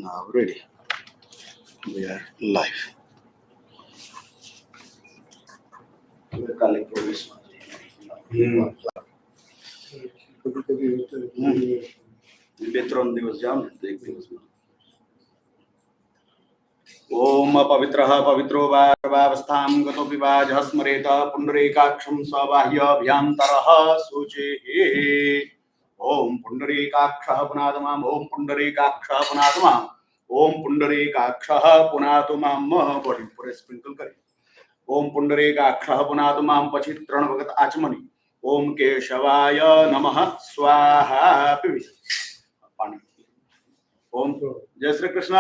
Now ready. We are live. बेत्रोन दिवस जाओ ना एक दिवस में ओम पवित्रः पवित्रो वावस्थां गतो विवाजः स्मरेत पुंडरीकाक्षं सबाह्यभ्यन्तरः शुचिः ओम पुंडरीकाक्षः पुनातु माम् ओम पुंडरीकाक्षः पुनातु माम् ओम पुंडरीकाक्षः पुनातु माम् बॉडी पूरे स्प्रिंकल करें ओम पुंडरीकाक्षः पुनातु माम् पछी त्रण वक्त आचमनी ओम केशवाय नमः स्वाहा पानी ओम जय श्री कृष्ण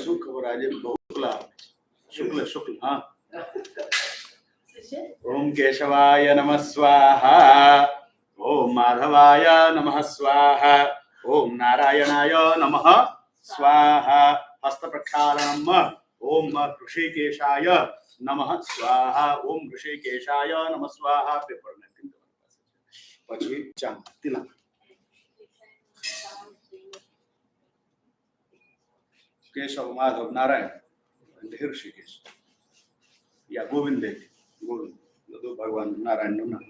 सुख राजे बहुला शुक्ल शुक्ल हाँ ओम केशवाय नमः स्वाहा ओम माधवाय नमः स्वाहा ओम नारायणाय नमः स्वाहा हस्त प्रक्षालनम ओम ऋषिकेशाय नमः स्वाहा ओम ऋषिकेशाय नमः स्वाहा पेपर में पछी चांद तिलक केशव माधव नारायण ऋषिकेश या गोविंद गोविंद दो भगवान नारायण नाम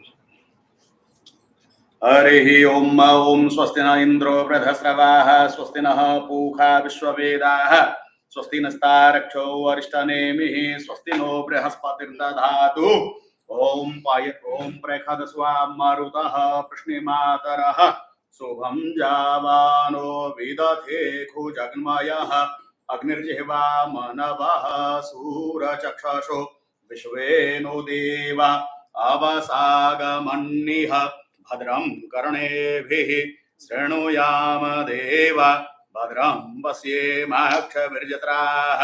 हरि ओम ओम स्वस्ति न इंद्रो वृधस्रवाः स्वस्ति नः पूषा विश्ववेदाः स्वस्ति नस्तारक्षो अरिष्टनेमिः स्वस्ति नो बृहस्पतिर्दधातु ओम पायत ओम प्रखदस्वा मारुतः प्रश्निमातरः शोभं जावानो विदधे खुजग्मयः अग्निर्जिह्वा मनवः सूरचक्षुषो विश्वेनो देवा अवसागमन्निः भद्रं कर्णेभिः शृणुयाम देवा भद्रं पश्येमाक्षभिर्जत्राः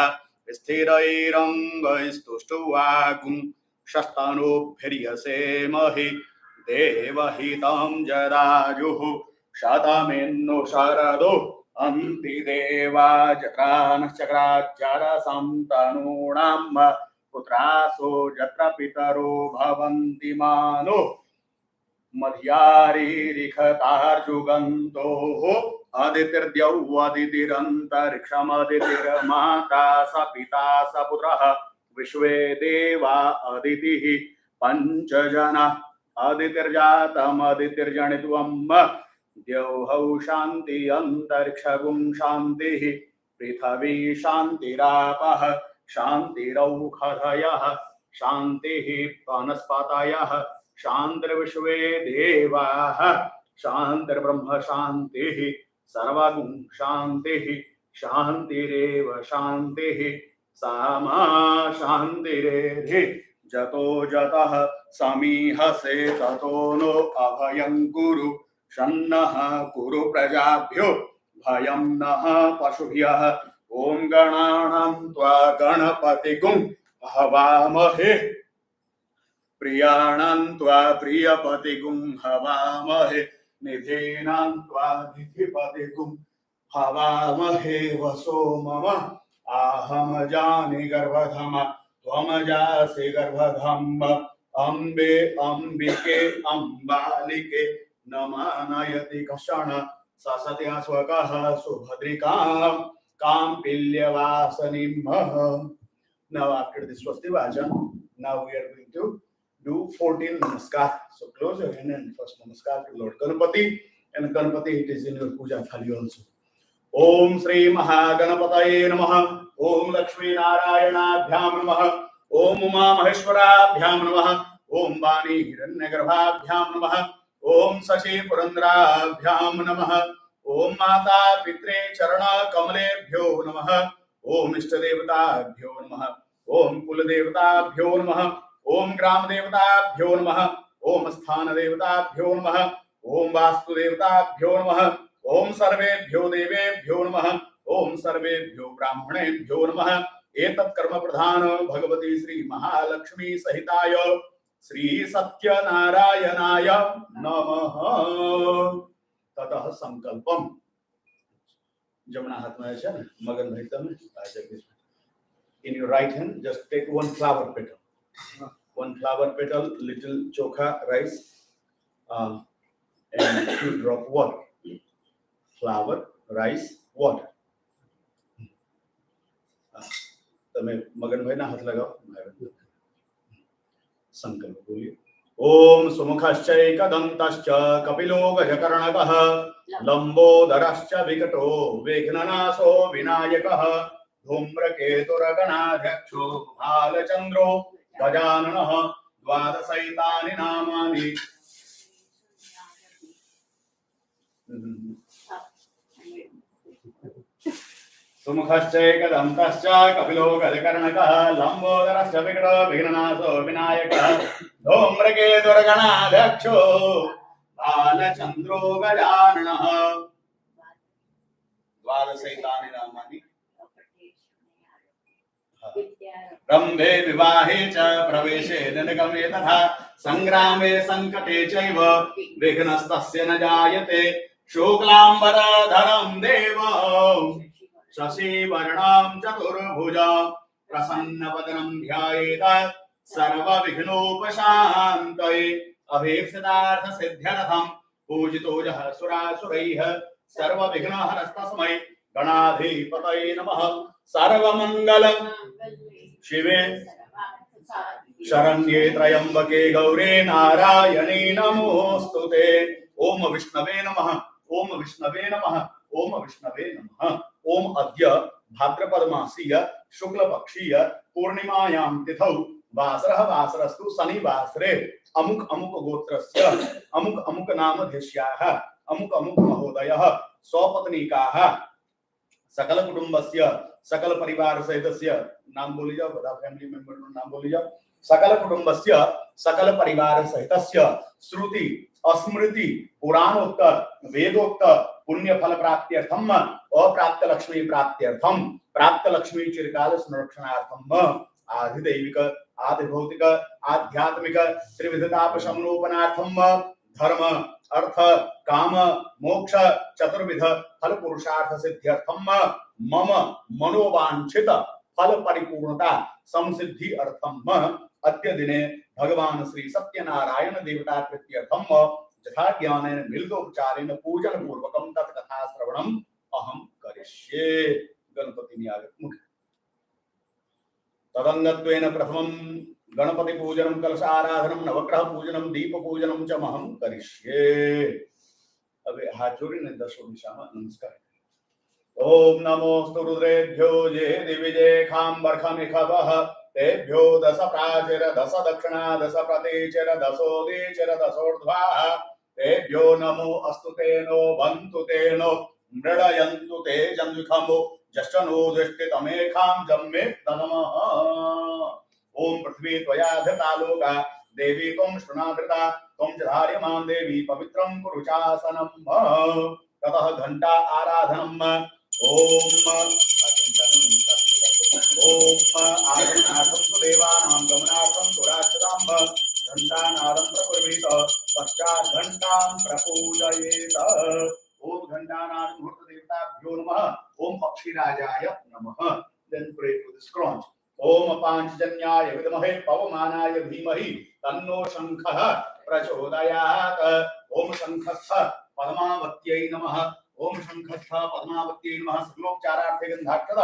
स्थिरैरङ्गैस्तुष्टुवागुं शस्तनोभिर्यसेमहि देवहितं जदायुः शतमेन्नु शरदो अन्ति देवा जत्रानश्चक्राज्जरसं तनूणां पुत्रासो जत्र पितरो भवन्ति मानो मध्यारीरिखतार्जुगन्तोः अदितिर्द्यौवदितिरन्तरिक्षमदितिर्माता स पिता स पुत्रः विश्वे देवा अदितिः पञ्चजना अदितिर्जातमदितिर्जनित्वम् द्यौः शान्ति अन्तरिक्षगुं शान्तिः पृथिवी शान्तिरापः शान्तिरौषधयः शान्तिः वनस्पतयः शान्तिर्विश्वे देवाः शान्तिर्ब्रह्म शान्तिः सर्वगुं शान्तिः शान्तिरेव शान्तिः सामा शान्तिरेधि जतो जतः समीहसे ततो नो अभयं कुरु शन्नः कुरु प्रजाभ्यो भयं नः पशुभ्यः ओम गणानां त्वा गणपतिगुं हवामहे प्रियाणां त्वा प्रियपतिगुं हवामहे निधीनां त्वा निधिपतिगुं हवामहे वसो मम आहम जानि गर्भधम त्वम जासि गर्भधम Ambe अम्बिके अम्बालिके नमानयति कषण ससत्या स्वकः सुभद्रिकां काम्पिल्यवासनिम्. Now after this Swasti Vajan, now we are going to do 14 Namaskar. So close your hand and first Namaskar to Lord Ganapati, and Ganapati it is in your puja thali also. Om Shri Mahaganapataye Namaha. Om Lakshmi Narayana-bhyam Namaha. Om Uma Maheshwara-bhyam Namaha. Om Vani Hiranyagarbha-bhyam Namaha. Om Sachi Purandra-bhyam Namaha. Om Mata Pitre Charana Kamale-bhyo Namaha. Om Ishtadevata-bhyo Namaha. Om Kuladevata-bhyo Namaha. Om Gram-devata-bhyo Namaha. Om Sthana-devata-bhyo Namaha. Om Vastu-devata-bhyo Namaha. ओम सर्वेभ्यो देवेभ्यो नमः. ओम सर्वेभ्यो ब्राह्मणेभ्यो नमः. एतत् कर्म प्रधान भगवती श्री महालक्ष्मी सहिताय श्री सत्यनारायणाय नमः. ततः संकल्पम. जमना हाथ में है ना मगन भाई तब in your right hand just take one flower petal, little chokha rice, and 2 drop water. Flower, rice, water. તમે મગનભાઈના હાથ લગાવો. સંકલ્પ બોલીએ. ओम सुमुखश्चैकदन्तश्च कपिलो गजकर्णकः लंबोदरश्च विकटो विघ्ननाशो विनायकः धूम्रकेतुरगणाध्यक्षो भालचन्द्रो गजाननः द्वादशैतानि नामानि सुमुखश्चैकदन्तश्च कपिलो गजकर्णकः लंबोदरश्च विकटो विघ्ननाशो विनायकः धूम्रकेतुर्गणाध्यक्षो बालचन्द्रो गजाननः द्वादशैतानि नामानि रम्भे विवाहे च प्रवेशे निगमे तथा संग्रामे संकटे चैव विघ्नस्तस्य न जायते शुक्लाम्बरधरं देवं शशिवर्णं चतुर्भुजं प्रसन्नवदनं ध्यायेत् सर्वविघ्नोपशान्तये अभीप्सितार्थसिद्ध्यर्थं पूजितो यः सुरासुरैः सर्वविघ्नहरस्तस्मै गणाधिपतये नमः सर्वमङ्गलं शिवे शरण्ये त्र्यम्बके गौरे नारायणे नमोऽस्तुते ओम विष्णवे नमः ओम विष्णवे नमः ओम विष्णवे नमः ओम अद्य भाद्रपदमासीय शुक्लपक्षीय पूर्णिमायां तिथौ वासरः वासरस्तु शनिवासरे अमुक अमुक गोत्रस्य अमुक अमुक नामधेश्याः अमुक अमुक महोदयः स्वपत्नीकाः सकल कुटुंबस्य सकल परिवार सहितस्य नाम बोली जाओ, बड़ा फैमिली मेंबर नाम बोली जाओ. सकल कुटुंबस्य सकल परिवार सहितस्य श्रुति स्मृति पुराणोत्तर वेदोक्त पुण्य फल प्राप्त्यर्थम अप्राप्त लक्ष्मी प्राप्त्यर्थम प्राप्त लक्ष्मी चिरकाल संरक्षणार्थम आधिदैविक आधिभौतिक आध्यात्मिक त्रिविधतापशमनोपनार्थम धर्म अर्थ काम मोक्ष चतुर्विध फल पुरुषार्थ सिद्ध्यर्थम मम मनोवांछित फल परिपूर्णता संसिद्धि अर्थम अद्य दिने भगवान श्री सत्यनारायण देवता कृत्यर्थम यथा ज्ञानेन मिलितोपचारेण पूजन पूर्वकं तत्कथा श्रवणम अहम करिष्ये. गणपति नियागत मुख्य तदंगत्वेन प्रथमं गणपति पूजनं कलशाराधनं नवग्रह पूजनं दीप पूजनं च महं करिष्ये. अबे हाथ जोड़ीने दशो दिशाમાં नमस्कार. ओम नमोस्तु रुद्रेभ्यो ये दिविजे खाम्बर्खमिखवः तेभ्यो दश प्राचीर दश दक्षिणा दश प्रतीचिर दशोदीचिर दशोर्ध्वाः तेभ्यो नमो अस्तु तेनो बन्तु तेनो मृडयन्तु ते जन्विखमो जश्चनो दृष्टितमेखां जम्मे नमः. ओम पृथ्वी त्वया धृता लोका देवी त्वं शृणाधृता त्वं च धार्यमां देवी पवित्रं कुरु चासनं. ततः घंटा आराधनम् ओम आराधनार्थं देवानां गमनार्थं सुराक्षतां घंटानादं प्रकुर्वीत पश्चात् घंटां प्रपूजयेत. ओम घंटानाद मुहूर्त देवताभ्यो नमः. ओम पक्षीराजाय नमः. Then pray to this crunch. ओम पांचजन्याय विद्महे पवमानाय धीमहि तन्नो शंखः प्रचोदयात्. ओम शंखस्थ पद्मावत्यै नमः. ओम शंखस्थ पद्मावत्यै नमः. सकलोपचारार्थे गन्धाक्षत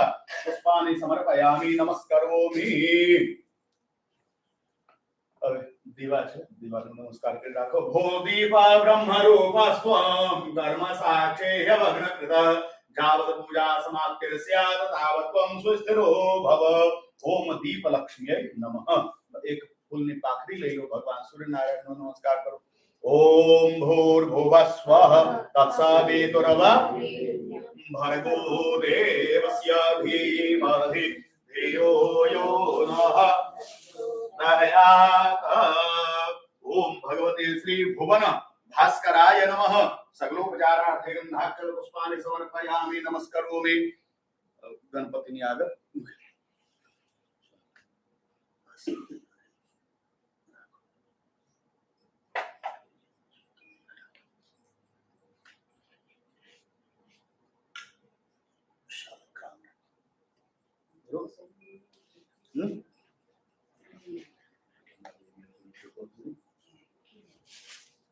पुष्पाणि समर्पयामि नमस्करोमि. दीवा छे दीवा नमस्कार कर राखो. भो दीपा ब्रह्म रूप स्वं कर्म साक्षेय भग्नकृत जावत पूजा समाप्तिर स्यात् तावत् त्वं सुस्थिरो भव. ओम दीप लक्ष्मीयै नमः. एक फूलनी पाखड़ी ले लो. भगवान सूर्य नारायण को नमस्कार करो. ओम भूर्भुवः स्वः तत्सवितुर्वरेण्यं भर्गो देवस्य धीमहि धियो यो नः प्रचोदयात्. ओम भगवते श्री भुवन भास्कराय नमः. सकलोपचारार्थे गन्धाक्षत पुष्पाणि समर्पयामि नमस्करोमि. Ganpati नियागत.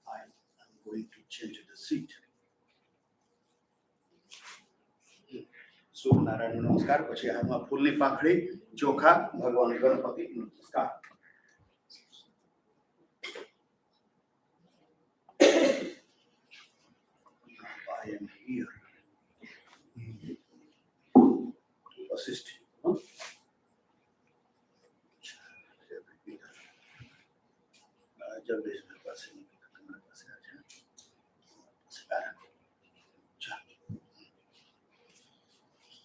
I am going to change the seat. Suryanarayan नमस्कार, પછી હાથમાં ફૂલની પાંખડી, ચોખા, ભગવાન ગણપતિ નમસ્કાર. I am here to assist you. Huh? जब इस पास तुम्हारे पास आ जाए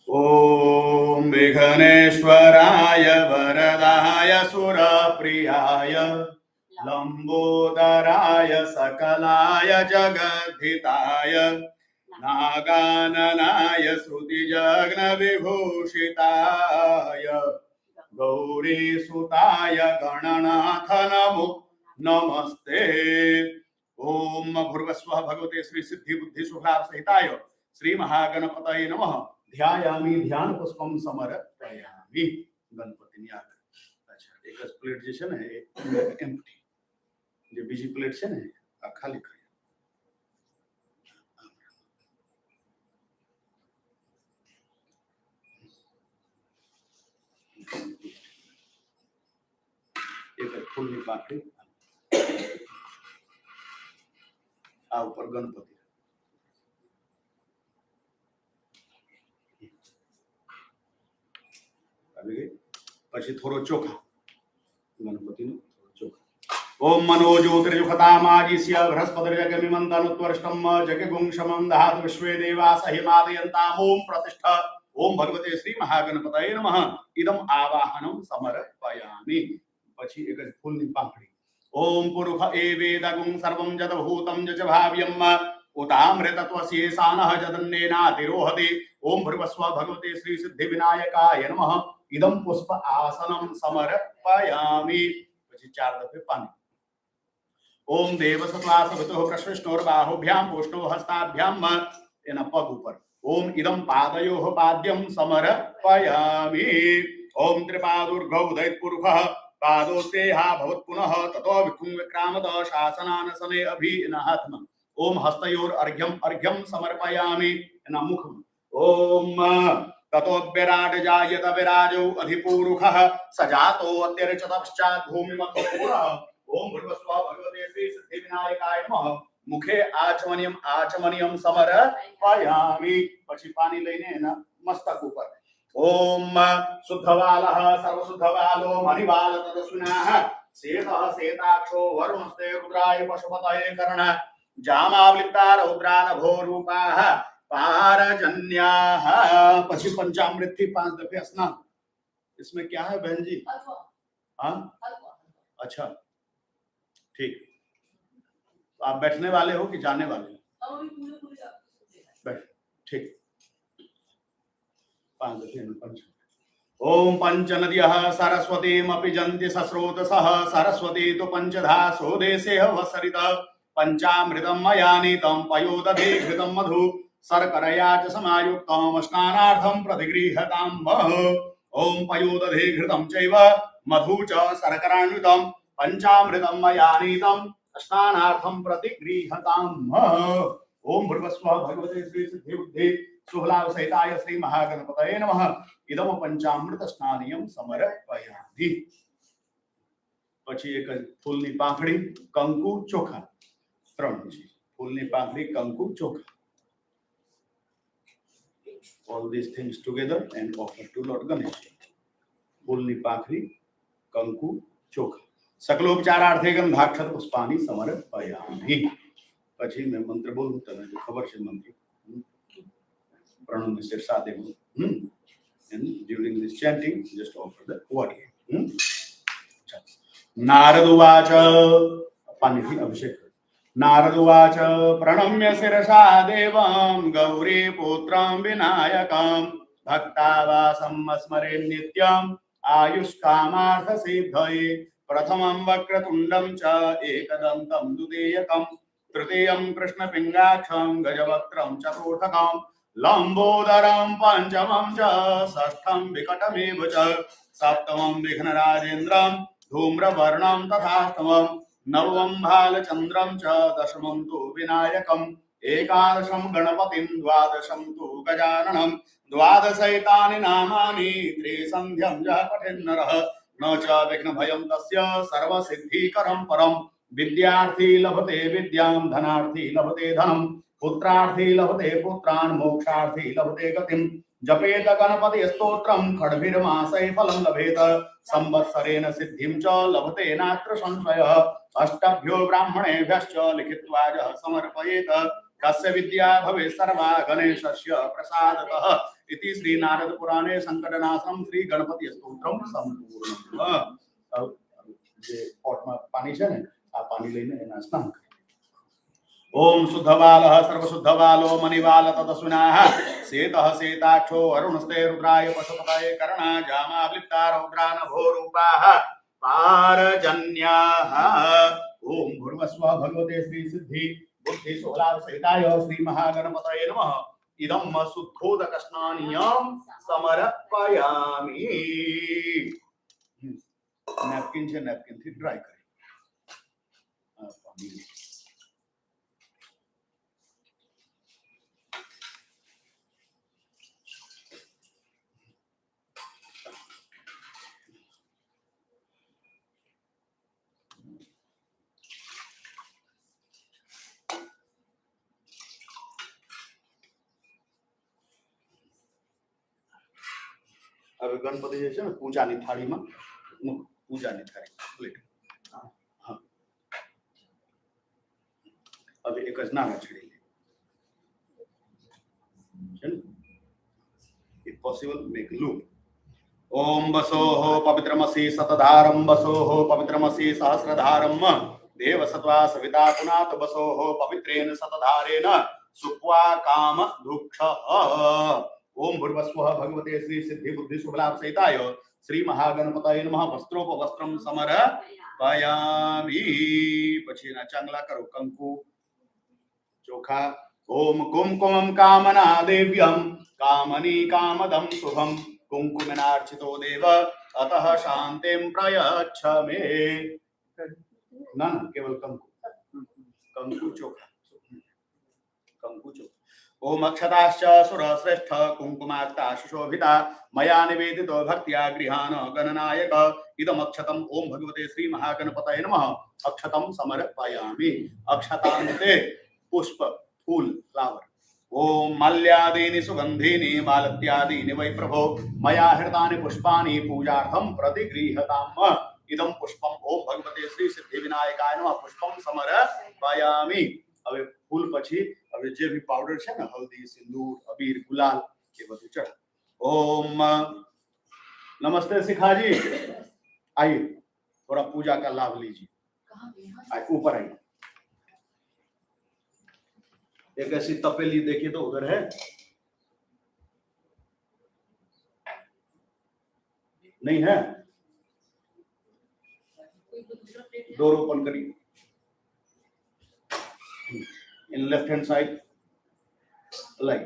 ओम विघ्नेश्वराय वरदाय सुरप्रियाय लंबोदराय सकलाय जगद्धिताय नागाननाय श्रुतिजग्न विभूषिताय गौरीसुताय गणनाथ नमो नमस्ते. ओम भूर्भुवस्वः भगवते श्री सिद्धि बुद्धि शुभलाभ सहिताय श्री महागणपतये नमः. ध्यायामि ध्यान पुष्पम समर्पयामि. गणपतिनी આગળ. अच्छा, एक प्लेट જે છે ને એ એમ્પ્ટી, જે બીજી પ્લેટ છે ને આ ખાલી કરી. એક ફૂલની પાંખડી, આ ઉપર ગણપતિ. પછી થોડો ચોખા, ગણપતિનો ચોખા. ओम मनोज्योतिर्युखतामाजिस्य बृहस्पतिर्जगमिमन्तनुत्वर्ष्टम् जगगुंशमं दहातु विश्वे देवास हिमादयन्ताम्. ओम प्रतिष्ठा. ओम भगवते श्री महागणपतये नमः. इदम आवाहनं समर्पयामि. પછી એક જ ફૂલની પાંખડી. ओम पुरुष एवेदगुं सर्वं जतभूतं जच भाव्यम् उतामृतत्वस्येषानः जदन्नेनातिरोहति. ओम भूर्भुवस्वः भगवते श्री सिद्धिविनायकाय नमः. इदं पुष्प आसनं समर्पयामि. પછી 4 દફે પાણી. ओम देवसत्वासवितुः प्रश्विष्णोर्बाहुभ्यां पुष्णो हस्ताभ्यां એના પગ ઉપર. ओम इदं पादयोः पाद्यं समर्पयामि. ओम त्रिपादुर्गौ दैत्पुरुषः पादोस्ते हा भवत् पुनः ततो विकुं विक्रामत शासनानसने अभिनहात्म. ओम हस्तयोर अर्घ्यं समर्पयामि. एना मुख. ओम ततो विराट जायत विराजो अधिपुरुषः सजातो अत्यर्चत पश्चात् भूमिमत्पुरः. ओम भूर्भुवस्वः भगवते श्री सिद्धिविनायकाय नमः. मुखे आचमनियम समर्पयामि. પછી પાણી લઈને એના મસ્તક ઉપર. ओम शुद्धवालः सर्वशुद्धवालो मणिवाल तदस्विनाः शेतः शेताक्षो वरुणस्ते रुद्राय पशुपतये कर्णः जामावलिप्ता रौद्रा नभो रूपाः पारजन्याः. પછી पंचामृत थी 5 दफे स्नान. इसमें क्या है बहन जी? हाँ, अच्छा ठीक. आप बैठने वाले हो कि जाने वाले हो? बैठ. ठीक. 5 दफे पंच. ओम पंचनद्यः सरस्वतीमपि जन्ति सस्रोतसः सरस्वती तु पंचधा सोदेशे वसरित. पंचामृतं मया नीतं पयोदधे घृतं मधु शर्करया च समायुक्तं स्नानार्थं प्रतिगृह्यताम्. ओम पयोदधे घृतं चैव मधु च शर्करान्वितं पंचामृतं मया नीतं स्नानार्थं प्रतिगृह्यताम्. ओम भूर्भुवस्वः भगवते श्री सिद्धिबुद्धि शुभलाभ सहिताय श्री महागणपतये नमः. इदम पंचामृत स्नानियम समर्पयामि. પછી એક ફૂલની પાંખડી, કંકુ, ચોખા. 3 ચીજ. ફૂલની પાંખડી, કંકુ, ચોખા. All these things together and offer to Lord Ganesh. ફૂલની પાંખડી, કંકુ, ચોખા. सकलोपचारार्थे गंधाक्षत पुष्पाणि समर्पयामि. પછી મેં મંત્ર બોલું, તને જો ખબર છે મંત્ર. प्रणव शीर्षा देव. And during this chanting, just offer the word. Narad उवाच. पाणी अभिषेक. नारद उवाच प्रणम्य शिरसा देवं गौरी पुत्रं विनायकं भक्तावासं स्मरे नित्यं आयुष्कामार्थ सिद्धये. प्रथमं वक्रतुण्डं च एकदन्तं द्वितीयकं तृतीयं कृष्णपिङ्गाक्षं गजवक्त्रं चतुर्थकं लंबोदरं पंचमं च षष्ठं विकटमेव च सप्तमं विघ्नराजेन्द्रं धूम्रवर्णं तथाष्टमं नवमं भालचन्द्रं च दशमं तु विनायकं एकादशं गणपतिं द्वादशं तु गजाननं द्वादशैतानि नामानि त्रिसन्ध्यं च पठेन्नरः न च विघ्नभयं तस्य सर्वसिद्धिकरं परं विद्यार्थी लभते विद्यां धनार्थी लभते धनं पुत्रार्थी लभते पुत्रान् मोक्षार्थी लभते गतिं जपेत गणपति स्तोत्रं खड्भिर्मासै फलं लभेत संवत्सरेण सिद्धिं च लभते नात्र संशयः अष्टभ्यो ब्राह्मणेभ्यश्च लिखित्वा च समर्पयेत तस्य विद्या भवेत् सर्वा गणेशस्य प्रसादतः इति श्री नारद पुराणे संकटनाशनम श्री गणपति स्तोत्रम संपूर्णम्। अब ये पॉट में पानी છે ને આ પાણી લઈને એના સ્નાન કરે। ओम शुद्धबालः सर्वशुद्धबालो मणिबाल तदसुनाः सेतः सेताक्षो अरुणस्ते रुद्राय पशुपतये कर्णा जामावलिप्ता रौद्रा नभो रूपाः पारजन्याः। ओम भूर्भुवस्सुवः भगवते श्री सिद्धि बुद्धि सोलाभ सहिताय श्री महागणपतये नमः। इदं शुद्धोदक स्नानीयं समर्पयामि। नैपकिन से नैपकिन थी ड्राई करें। હવે ગણપતિ જે છે ને પૂજાની થાળીમાં પૂજાની થાળી પ્લેટ હા હવે એક જ નાના છેડી છે ને if possible make loop ओम बसोः पवित्रमसि शतधारं बसोः पवित्रमसि सहस्रधारं देव सत्वा सविता पुनात बसोः पवित्रेण शतधारेण सुक्वा काम दुःख। ओम भूर्भुवस्सुवः भगवते श्री सिद्धि बुद्धि शुभलाभ सहिताय श्री महागणपतये नमः। वस्त्रोपवस्त्रं समर्पयामि। પછી એના ચાંગલા કરો કંકુ ચોખા। ओम कुमकुमं कामना देव्यं कामनी कामदं शुभं कुंकुमेनार्चितो देव अतः शांतिं प्रयच्छ मे। ना ना केवल कंकु कंकु चोखा कंकु चोखा। ओम अक्षताश्च सुरश्रेष्ठ कुंकुमाक्ता सुशोभिता मया निवेदितो भक्त्या गृहाण गणनायक इदमक्षतम्। ओम भगवते श्री महागणपतये नमः। अक्षतं समर्पयामि। अक्षतान्ते पुष्प फूल फ्लावर। ओम माल्यादीनि सुगंधीनि मालत्यादीनि वै प्रभो मया हृतानि पुष्पाणि पूजार्थं प्रतिगृह्यताम्। इदं पुष्पम ओम भगवते श्री सिद्धि विनायकाय नमः। पुष्पम समर्पयामि। હવે ફૂલ પછી હવે જે भी पाउडर છે ને हल्दी सिंदूर अबीर गुलाल ये બધું ચડ। ओम नमस्ते शिखा जी आइए थोड़ा पूजा का लाभ लीजिए। आइए ऊपर आइए। एक ऐसी तपेली देखिए तो उधर है नहीं है डोर ओपन करिए in left hand side like.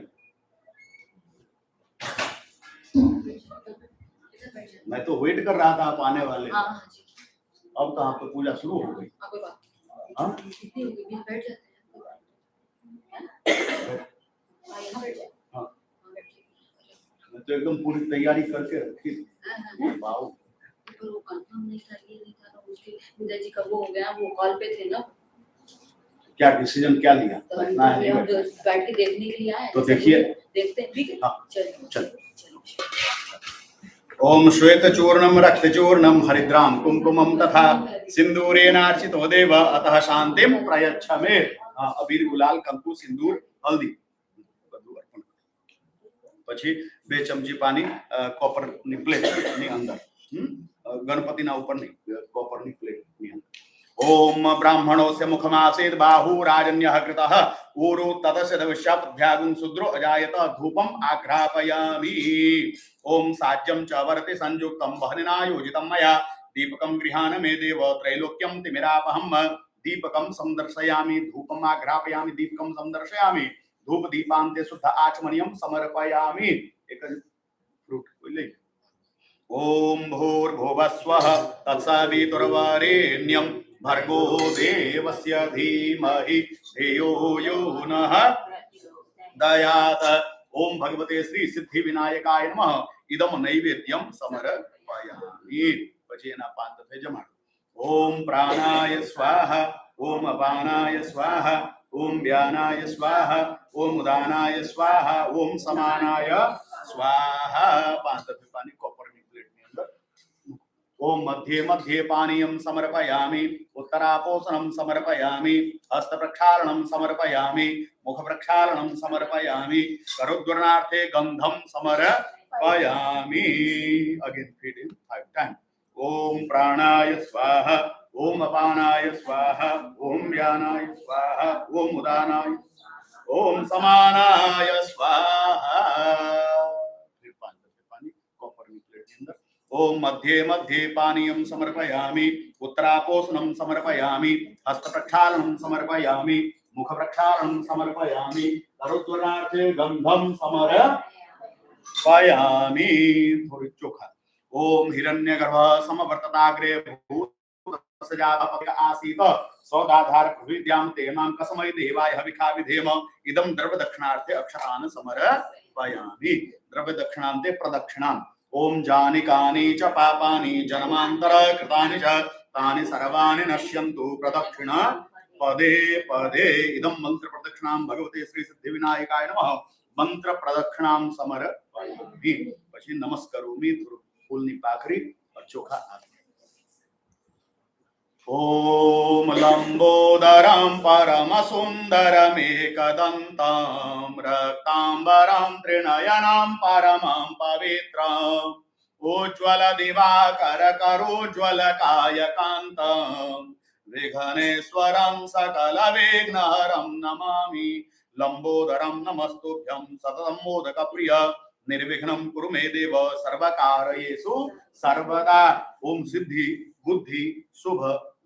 मैं तो वेट कर रहा था आप आने वाले। अब कहाँ तो पूजा शुरू हो गई। हाँ मैं तो एकदम पूरी तैयारी करके रखी। वाओ वो कंफर्म नहीं था ये नहीं था तो उसके पिताजी का वो हो गया वो कॉल पे थे ना। क्या डिसीजन क्या लिया? तो बैठ के देखने के लिए आए तो देखिए देखते हैं ठीक है। चलो ओम श्वेत चूर्णम रक्त चूर्णम हरिद्राम कुमकुमम तथा सिंदूरेणार्चितो देव अतः शांतिं प्रयच्छ मे। अबीर गुलाल कंकु सिंदूर हल्दी બધું અર્પણ પછી 2 ચમચી પાણી કોપરની પ્લેટની અંદર ગણપતિના ઉપર નહીં કોપરની પ્લેટની અંદર। ओम ब्राह्मणोस्य मुखमासीत् बाहुराजन्यः कृतः ऊरु तदस्य दविष्यापद्भ्यागुं शूद्रो अजायत धूपम् आघ्रापयामि। ओम साज्यं च वरति संयुक्तं वह्निना योजितं मया दीपकं गृहाण मे देव त्रैलोक्यं तिमिरापहं दीपकं संदर्शयामि धूपम् आघ्रापयामि दीपकं संदर्शयामि धूप दीपान्ते शुद्ध आचमनीयं समर्पयामि। एक फ्रूट ले। ओम भूर्भुवस्वः तत्सवितुर्वरेण्यं भर्गो देवस्य धीमहि धियो यो नः दयात। ओम भगवते श्री सिद्धि विनायकाय नमः इदम नैवेद्यम समर्पयामि। પછી એના પાંચ દફે જમાડો. ओम प्राणाय स्वाहा ओम अपानाय स्वाहा ओम व्यानाय स्वाहा ओम उदानाय स्वाहा ओम समानाय स्वाहा. પાંચ દફે પાણી કોપરની પ્લેટની અંદર. ओम मध्ये मध्ये पानीयं समर्पयामि उत्तरापोषणं समर्पयामि हस्त प्रक्षालनं समर्पयामि मुख प्रक्षालनं समर्पयामि करोद्वर्णार्थे गंधं समर्पयामि. Again feed in 5 times. ओम प्राणाय स्वाहा ओम अपानाय स्वाहा ओम व्यानाय स्वाहा ओम उदानाय ओम समानाय स्वाहा. फिर पानी कॉपरनी प्लेट के अंदर. ओम मध्ये मध्ये पानीयं समर्पयामि उत्तरापोषणं समर्पयामि हस्त प्रक्षालनं समर्पयामि मुख प्रक्षालनं समर्पयामि करोद्वर्णार्थे गंधं समर्पयामि. थोड़ी चोखा. ओम हिरण्यगर्भ समवर्तताग्रे भूतसजातपक आसीत सौदाधार विद्यां तेमां कसमय देवाय हविखा विधेम इदं द्रव्य दक्षिणार्थे अक्षरान् समर्पयामि. द्रव्य दक्षिणान्ते प्रदक्षिणाम्. ओम जानिकानि च पापानि जन्मांतर कृतानि च तानि सर्वाणि नश्यन्तु प्रदक्षिण पदे पदे. इदं मंत्र प्रदक्षिणां भगवते श्री सिद्धि विनायकाय नमः मंत्र प्रदक्षिणां समर्पयामि. પછી નમસ્કારોમી ફૂલની પાખરી ચોખા આપી. ओम लंबोदरं परम सुंदरमेकदन्तं रक्तांबरं त्रिनयनं परमं पवित्रम् उज्ज्वल दिवाकर करोज्ज्वल कायकान्तं विघ्नेश्वरं सकल विघ्नहरं नमामि. लंबोदरं नमस्तुभ्यं सततं मोदक प्रिय निर्विघ्नं कुरु मे देव सर्वकार्येषु सर्वदा. ओम सिद्धि बुद्धि शुभ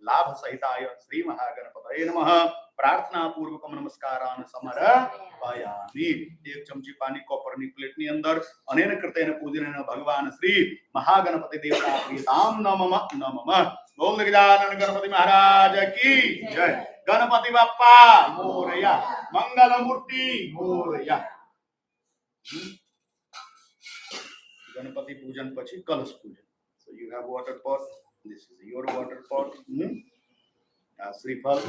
लाभ सहिताय श्री महागणपतये नमः. प्रार्थना पूर्वकम नमस्कारान् समर्पयामि. एक चमची पानी कॉपरनी प्लेटनी अंदर अनेन कृतेन पूजनेन भगवान श्री महागणपति देवता प्रीताम नमः नमः. ओम गजानन गणपति महाराज की जय. गणपति बाप्पा मोरया. मंगल मूर्ति मोरया. गणपति पूजन પછી कलश पूजन. So you have water pot. This is your water pot. श्रीफल.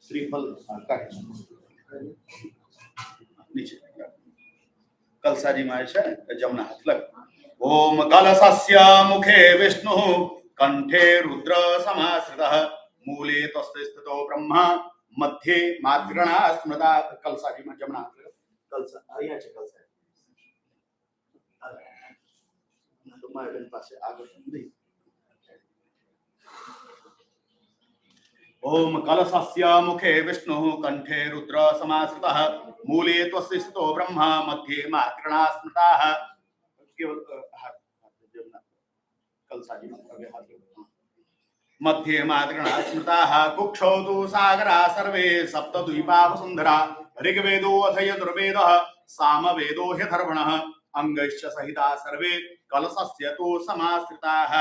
श्रीफल नीचे कलसाजी माय છે જમણા હાથ લગ. ओम कलशस्य मुखे विष्णुः कंठे रुद्र समाश्रितः मूले तस्य स्थितो ब्रह्मा मध्ये मातृगणा स्मृता. कलसाजी में जमना कलसा અહીંયા છે કલસા. તો મારા બેન પાસે આગળ નહીં. ओम कलशस्य मुखे विष्णुः कंठे रुद्र समाश्रितः मूले त्वस्य स्थितो ब्रह्मा मध्ये मातृगणा स्मृताः. केवल हाथ जमना कलसाजी में हाथ मध्ये मातृगणा स्मृताः कुक्षौ तु सागरा सर्वे सप्तद्वीपा वसुन्धरा ऋग्वेदो अथ यजुर्वेदः सामवेदो ह्यथर्वणः अंगैश्च सहिता सर्वे कलशस्य तु समाश्रिताः.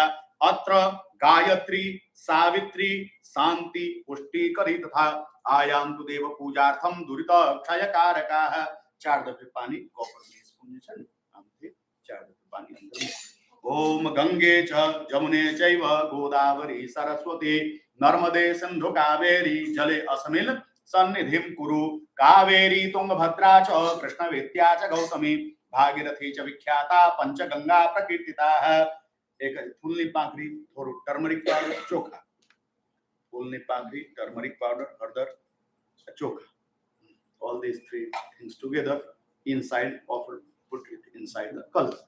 अत्र गायत्री सावित्री शांति पुष्टिकरी तथा आयान्तु देव पूजार्थं दुरित क्षयकारकाः. 4 दफे पानी कॉपर में स्पून છે ને આમથી 4 દફે પાણી અંદર. ओम गंगे च जमुने चैव गोदावरी सरस्वती नर्मदे सिंधु कावेरी जले अस्मिन् सन्निधिं कुरु. कावेरी तुंगभद्रा च कृष्णवेत्या च गौतमी भागीरथी च विख्याता पंचगंगा प्रकीर्तिताः. एक फूलनी पाखरी थोड़ो टर्मरिक पाउडर चोखा. फूलनी पाखरी टर्मरिक पाउडर हळदर चोखा. All these 3 things together inside of put it inside the कलश.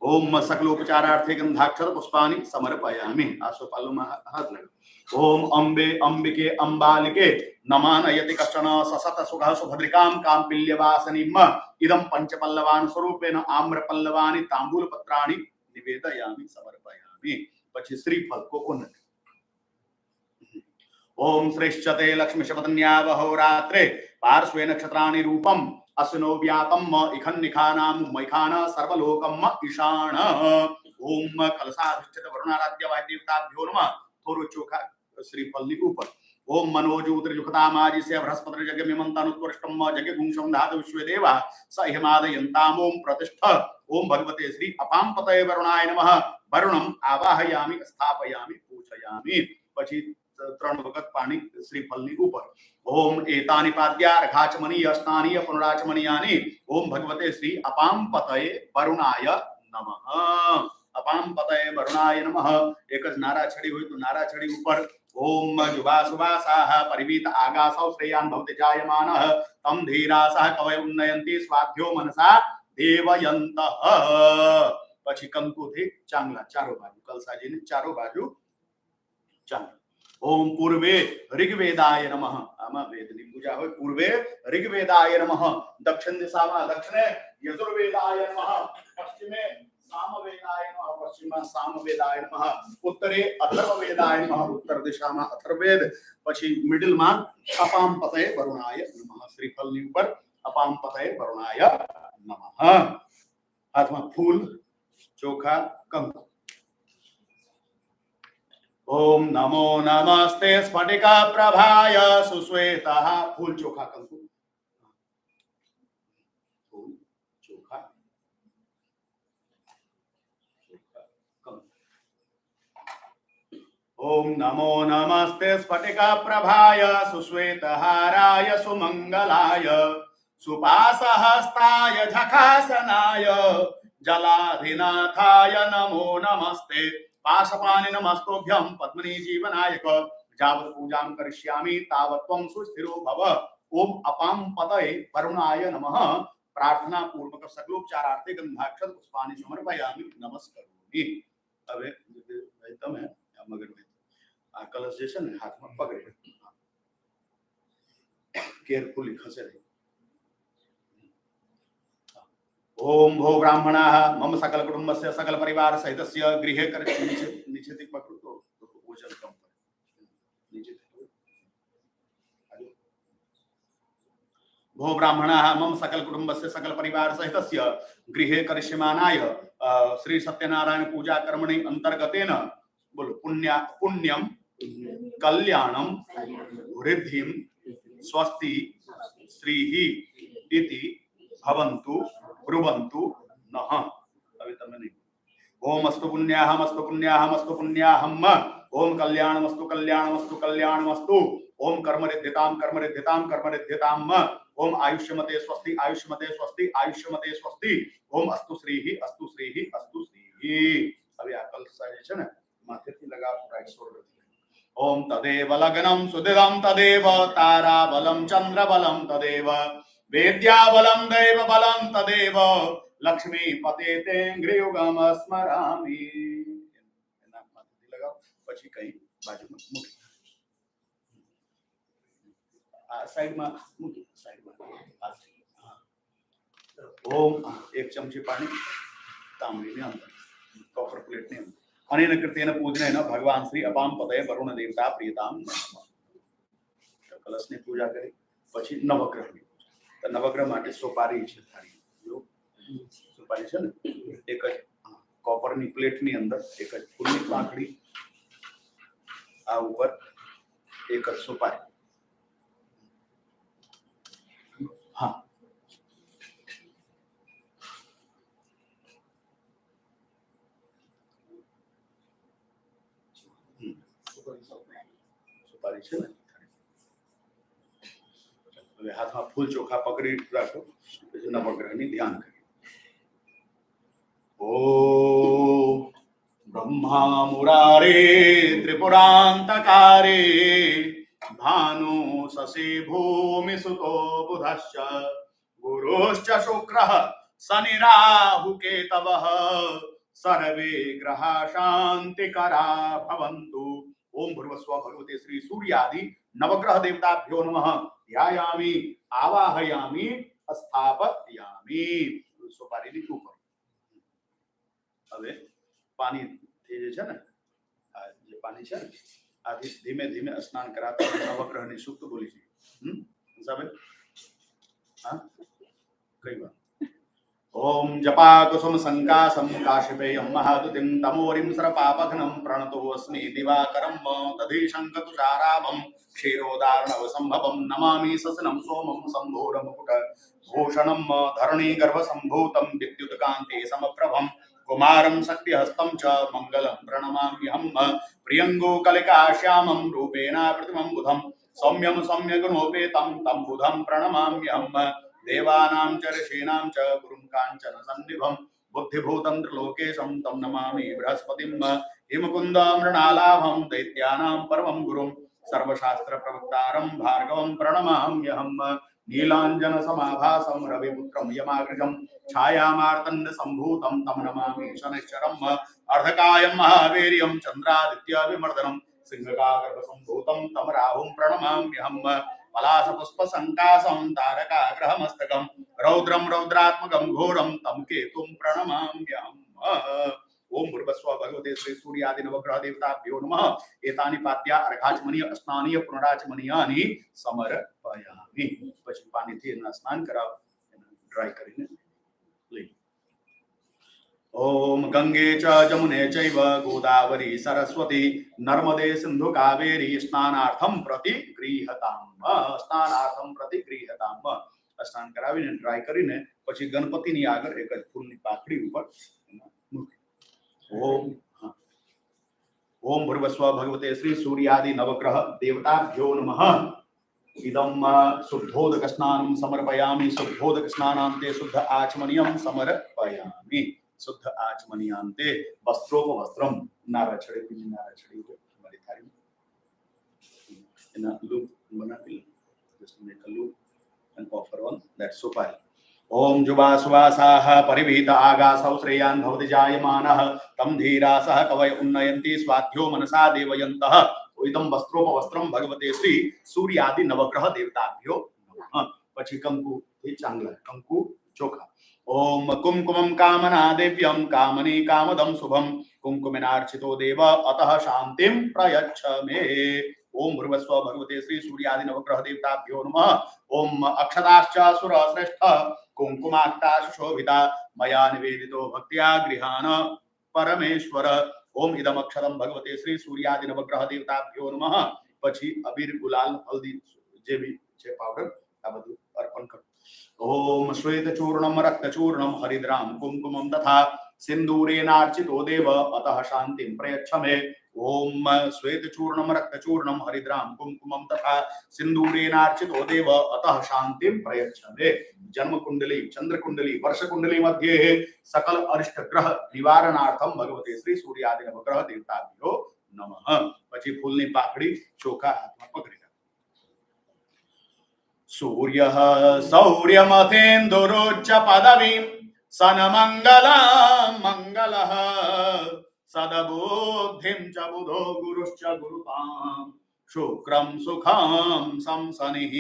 ओम सकलोपचारार्थे गंधाक्षर पुष्पाणि समर्पयामि. आसोपालो हाथ लग. ओम अम्बे अंबिके अंबालिके नमानयति कश्चन ससत सुख सुभद्रिकां काम्पिल्यवासनिम् इदं पंचपल्लवान् स्वरूपेण आम्रपल्लवानि तांबूलपत्राणि निवेदयामि समर्पयामि. પછી श्रीफल कोकोनट. ओम श्रेष्ठते लक्ष्मी शपथन्या वहोरात्रे पार्श्वे नक्षत्राणि रूपम् अश्विनो व्यातम इखन निखानाम मैखाना सर्वलोकम ईशान। ओम कलशाधिष्ठित वरुणाराध्य वायु देवताभ्यो नमः। थोड़ो चोखा श्रीफल ऊपर। ओम मनोजूतरिजुखतामाजि से बृहस्पति जगे मिमंतानुत्कृष्टम जगे गुंशम धातु विश्वदेवा स हिमादयन्ताम ओम प्रतिष्ठ। ओम भगवते श्री अपाम पतये वरुणाय नमः। वरुणम आवाहयामि स्थापयामि पूजयामि। પછી 3 વખત પાણી શ્રીફળની ઉપર। ओम एतानि पाद्यार्घाचमनीय स्नानीय पुनराचमनीयानि। ओम भगवते श्री अपाम पतये वरुणाय नमः। अपाम पतये वरुणाय नमः। एक नारा छड़ी हुई तो नारा छड़ी ऊपर। ओम जुबासुबासाः परिवीत आगासौ श्रेयान् भवति जायमानः तम धीरासः कवय उन्नयन्ति स्वाध्यो मनसा देवयन्तः। પછી કંકુથી ચાંગલા ચારો બાજુ કલસાજીને ચારો બાજુ ચાંગલા। ओम पूर्वे ऋग्वेदाय नमः। आमा वेदनी पूजा हो। पूर्वे ऋग्वेदाय नमः। दक्षिण दिशा में दक्षिणे यजुर्वेदाय नमः। पश्चिमे सामवेदाय नमः। पश्चिमा सामवेदाय नमः। उत्तरे अथर्ववेदाय नमः। उत्तर दिशा में अथर्ववेद। પછી मिडिल में अपाम पतये वरुणाय नमः। श्रीफल ऊपर अपाम पतये वरुणाय नमः। हाथ में फूल चोखा कंकु। ओम नमो नमस्ते स्फटिका प्रभाय सुश्वेतः। फूल चोखा कंकु। फूल चोखा कंकु। ओम नमो नमस्ते स्फटिका प्रभाय सुश्वेतहाराय सुमंगलाय सुपासहस्ताय झखासनाय जलाधिनाथाय नमो नमस्ते। पाशपानि नमस्तोभ्यं पद्मनी जीवनायक। जावत पूजां करिष्यामि तावत् त्वं सुस्थिरो भव। ओम अपाम पतये वरुणाय नमः। प्रार्थना पूर्वक सकलोपचारार्थे गंधाक्षत पुष्पाणि समर्पयामि नमस्करोमि। હવે તમે મગર આ કલશ જે છે ને હાથમાં પકડી કેરફુલી ખસેડી। ओम भो ब्राह्मणाः मम सकल कुटुंबस्य सकल परिवार सहितस्य गृहे कर नीचे तक पकड़ो तो ओजन कम कर नीचे। भो ब्राह्मणाः मम सकल कुटुंबस्य सकल परिवार सहितस्य गृहे करिष्यमाणाय श्री सत्यनारायण पूजा कर्मणि अंतर्गतेन बोलो पुण्यम कल्याणम वृद्धिं स्वस्ति श्रीः इति भवन्तु ब्रुवन्तु नः। अभी तमने नहीं। ओम अस्तु पुण्याहमस्तु पुण्याहमस्तु पुण्याहम। ओम कल्याणमस्तु कल्याणमस्तु कल्याणमस्तु। ओम कर्मरिद्धितां कर्मरिद्धितां कर्मरिद्धितां। ओम आयुष्यमते स्वस्ति आयुष्यमते स्वस्ति आयुष्यमते स्वस्ति। ओम अस्तु श्रीः अस्तु श्रीः अस्तु श्रीः। अभी आकल साजे छे ने माथे थी लगा राइट शोल्डर। ओम तदेव लग्नं सुदिदं तदेव ताराबलं चंद्रबलं तदेव वेद्याबलं दैवबलं तदेव लक्ष्मीपते तेंग्रियुगम स्मरामि। लगाओ પછી કઈ બાજુમાં મૂકી આ સાઈડમાં મૂકી સાઈડમાં। ઓમ એક ચમચી પાણી તાંબડીની અંદર કોપર પ્લેટની અંદર અનેન કૃતેન પૂજનેન ભગવાન શ્રી અપામ પતયે વરુણ દેવતા પ્રિયતામ નમઃ। કલશની પૂજા કરી પછી નવગ્રહની તો નવગ્રહ માટે સોપારી છે થાળી જો સોપારી છે ને એક જ કોપરની પ્લેટની અંદર એક જ ફૂલની પાંખડી આ ઉપર એક જ સોપારી। હા સોપારી છે ને હવે હાથમાં ફૂલ ચોખા પકડી રાખો પછી નવગ્રહની ધ્યાન કરી। ओम ब्रह्मा मुरारे त्रिपुरांतकारे भानु शशि भूमि सुतो बुधश्च गुरुश्च शुक्रः शनि राहु केतवः सर्वे ग्रहा शांतिकरा भवन्तु। ओम भूर्भुवस्सुः भगवते श्री सूर्यादि नवग्रह देवताभ्यो नमः। ध्यायामि आवाहयामि स्थापयामि। सोपारीની ઉપર હવે પાણી જે છે ને આ જે પાણી છે ને આથી ધીમે ધીમે સ્નાન કરાતા નવગ્રહની સૂક્ત બોલી છે। સાહેબ હા कई बार ओम जपा कुसुम संकाशम काशिपेयं महादुतिं तमोरिं सर्पापघ्नं प्रणतोऽस्मि दिवाकरं दधिशङ्कतुषारामं क्षीरोदार्णव संभवं नमामि ससनं सोमं सम्भोरमुकुट भूषणं धरणीगर्भसम्भूतं विद्युत्कान्ते समप्रभं कुमारं शक्तिहस्तं च मङ्गलं प्रणमाम्यहं प्रियङ्गोकलिकाश्यामं रूपेण प्रतिमं बुधं सौम्यं सम्यगुणोपेतं तं बुधं प्रणमाम्यहं देवानां च ऋषीणां च गुरुं काञ्चन सन्निभं बुद्धिभूतं त्रिलोकेशं तं नमामि बृहस्पतिं हिमकुन्दं मृणालाभं दैत्यानां परमं गुरुं सर्वशास्त्रप्रवक्तारं भार्गवं प्रणमाम्यहं नीलाञ्जनसमाभासं रविपुत्रं यमाग्रजं छायामार्तण्डसम्भूतं तं नमामि शनैश्चरम् अर्धकायं महावीर्यं चन्द्रादित्यविमर्दनं सिंहकागर्भसम्भूतं तं राहुं प्रणमाम्यहं पलाशपुष्पसङ्कासं तारकाग्रहमस्तकं रौद्रं रौद्रात्मकं घोरं तं केतुं प्रणमाम्यहम् ओम भूर्भुवस्सुवः भगवते श्री सूर्यादि नवग्रह देवताभ्यो नमः एतानि पाद्या अर्घाचमनीय स्नानीय पुनराचमनीयानि समर्पयामि પછી પાણીથી એના સ્નાન કરાવ ડ્રાય કરીને લઈ ओम गंगे च जमुने चैव गोदावरी सरस्वती नर्मदे सिंधु कावेरी स्नानार्थम प्रतिगृह्यताम स्नान करावीने ડ્રાય કરીને પછી ગણપતિની આગળ એક જ ફૂલની પાકડી ઉપર મૂકી ओम ओम भूर्भुवस्सुवः भगवते श्री सूर्यादि नवग्रह देवताभ्यो नमः इदं शुद्धोदक स्नानं समर्पयामि शुद्धोदक स्नानान्ते शुद्ध आचमनीयं समर्पयामि शुद्ध आचमनीयान्ते वस्त्रोपवस्त्रं नाराछड़ी को हमारी थाली in a loop बनाती just make a loop and offer one that's so fine ओम जुबासुवासाः परिवीत आगासौ श्रेयान् भवति जायमानः तं धीरासः कवय उन्नयन्ति स्वाध्यो मनसा देवयन्तः इदं वस्त्रोपवस्त्रं भगवते श्री सूर्यादि नवग्रह देवताभ्यो नमः પછી કંકુ એ ચાંગલા કંકુ ચોખા ओम कुमकुमं कामना देव्यं कामनी कामदं शुभं कुमकुमेनार्चितो देव अतः शांतिं प्रयच्छ मे ओम भूर्भुवस्सुवः भगवते श्री सूर्यादि नवग्रह देवताभ्यो नमः ओम अक्षताश्च सुर श्रेष्ठ कुंकुमाक्ता शोभिता मया निवेदितो भक्त्या गृहाण परमेश्वर ओम इदम अक्षरम भगवते श्री सूर्यादि नवग्रह देवताभ्यो नमः પછી અબીર ગુલાલ હલ્દી જે બી છે પાવડર આ બધું અર્પણ કરો ओम श्वेत चूर्णम रक्त चूर्णम हरिद्राम कुमकुमम तथा सिंदूरेणार्चितो देव अतः शांतिं प्रयच्छ मे ओम श्वेत चूर्णम रक्त चूर्णम हरिद्राम कुमकुमम तथा सिंदूरेणार्चितो देव अतः शांतिं प्रयच्छ मे जन्म कुंडली चंद्र कुंडली वर्ष कुंडली मध्ये सकल अरिष्ट ग्रह निवारणार्थम भगवते श्री सूर्यादि नवग्रह देवताभ्यो नमः પછી ફૂલની પાકડી ચોખા હાથમાં પકડી सूर्यः सौर्यमथेन्दुरुच्च पदवीं सन्मङ्गलं मङ्गलः सद्बुद्धिं च बुधो गुरुश्च गुरुतां शुक्रं सुखं संसनिः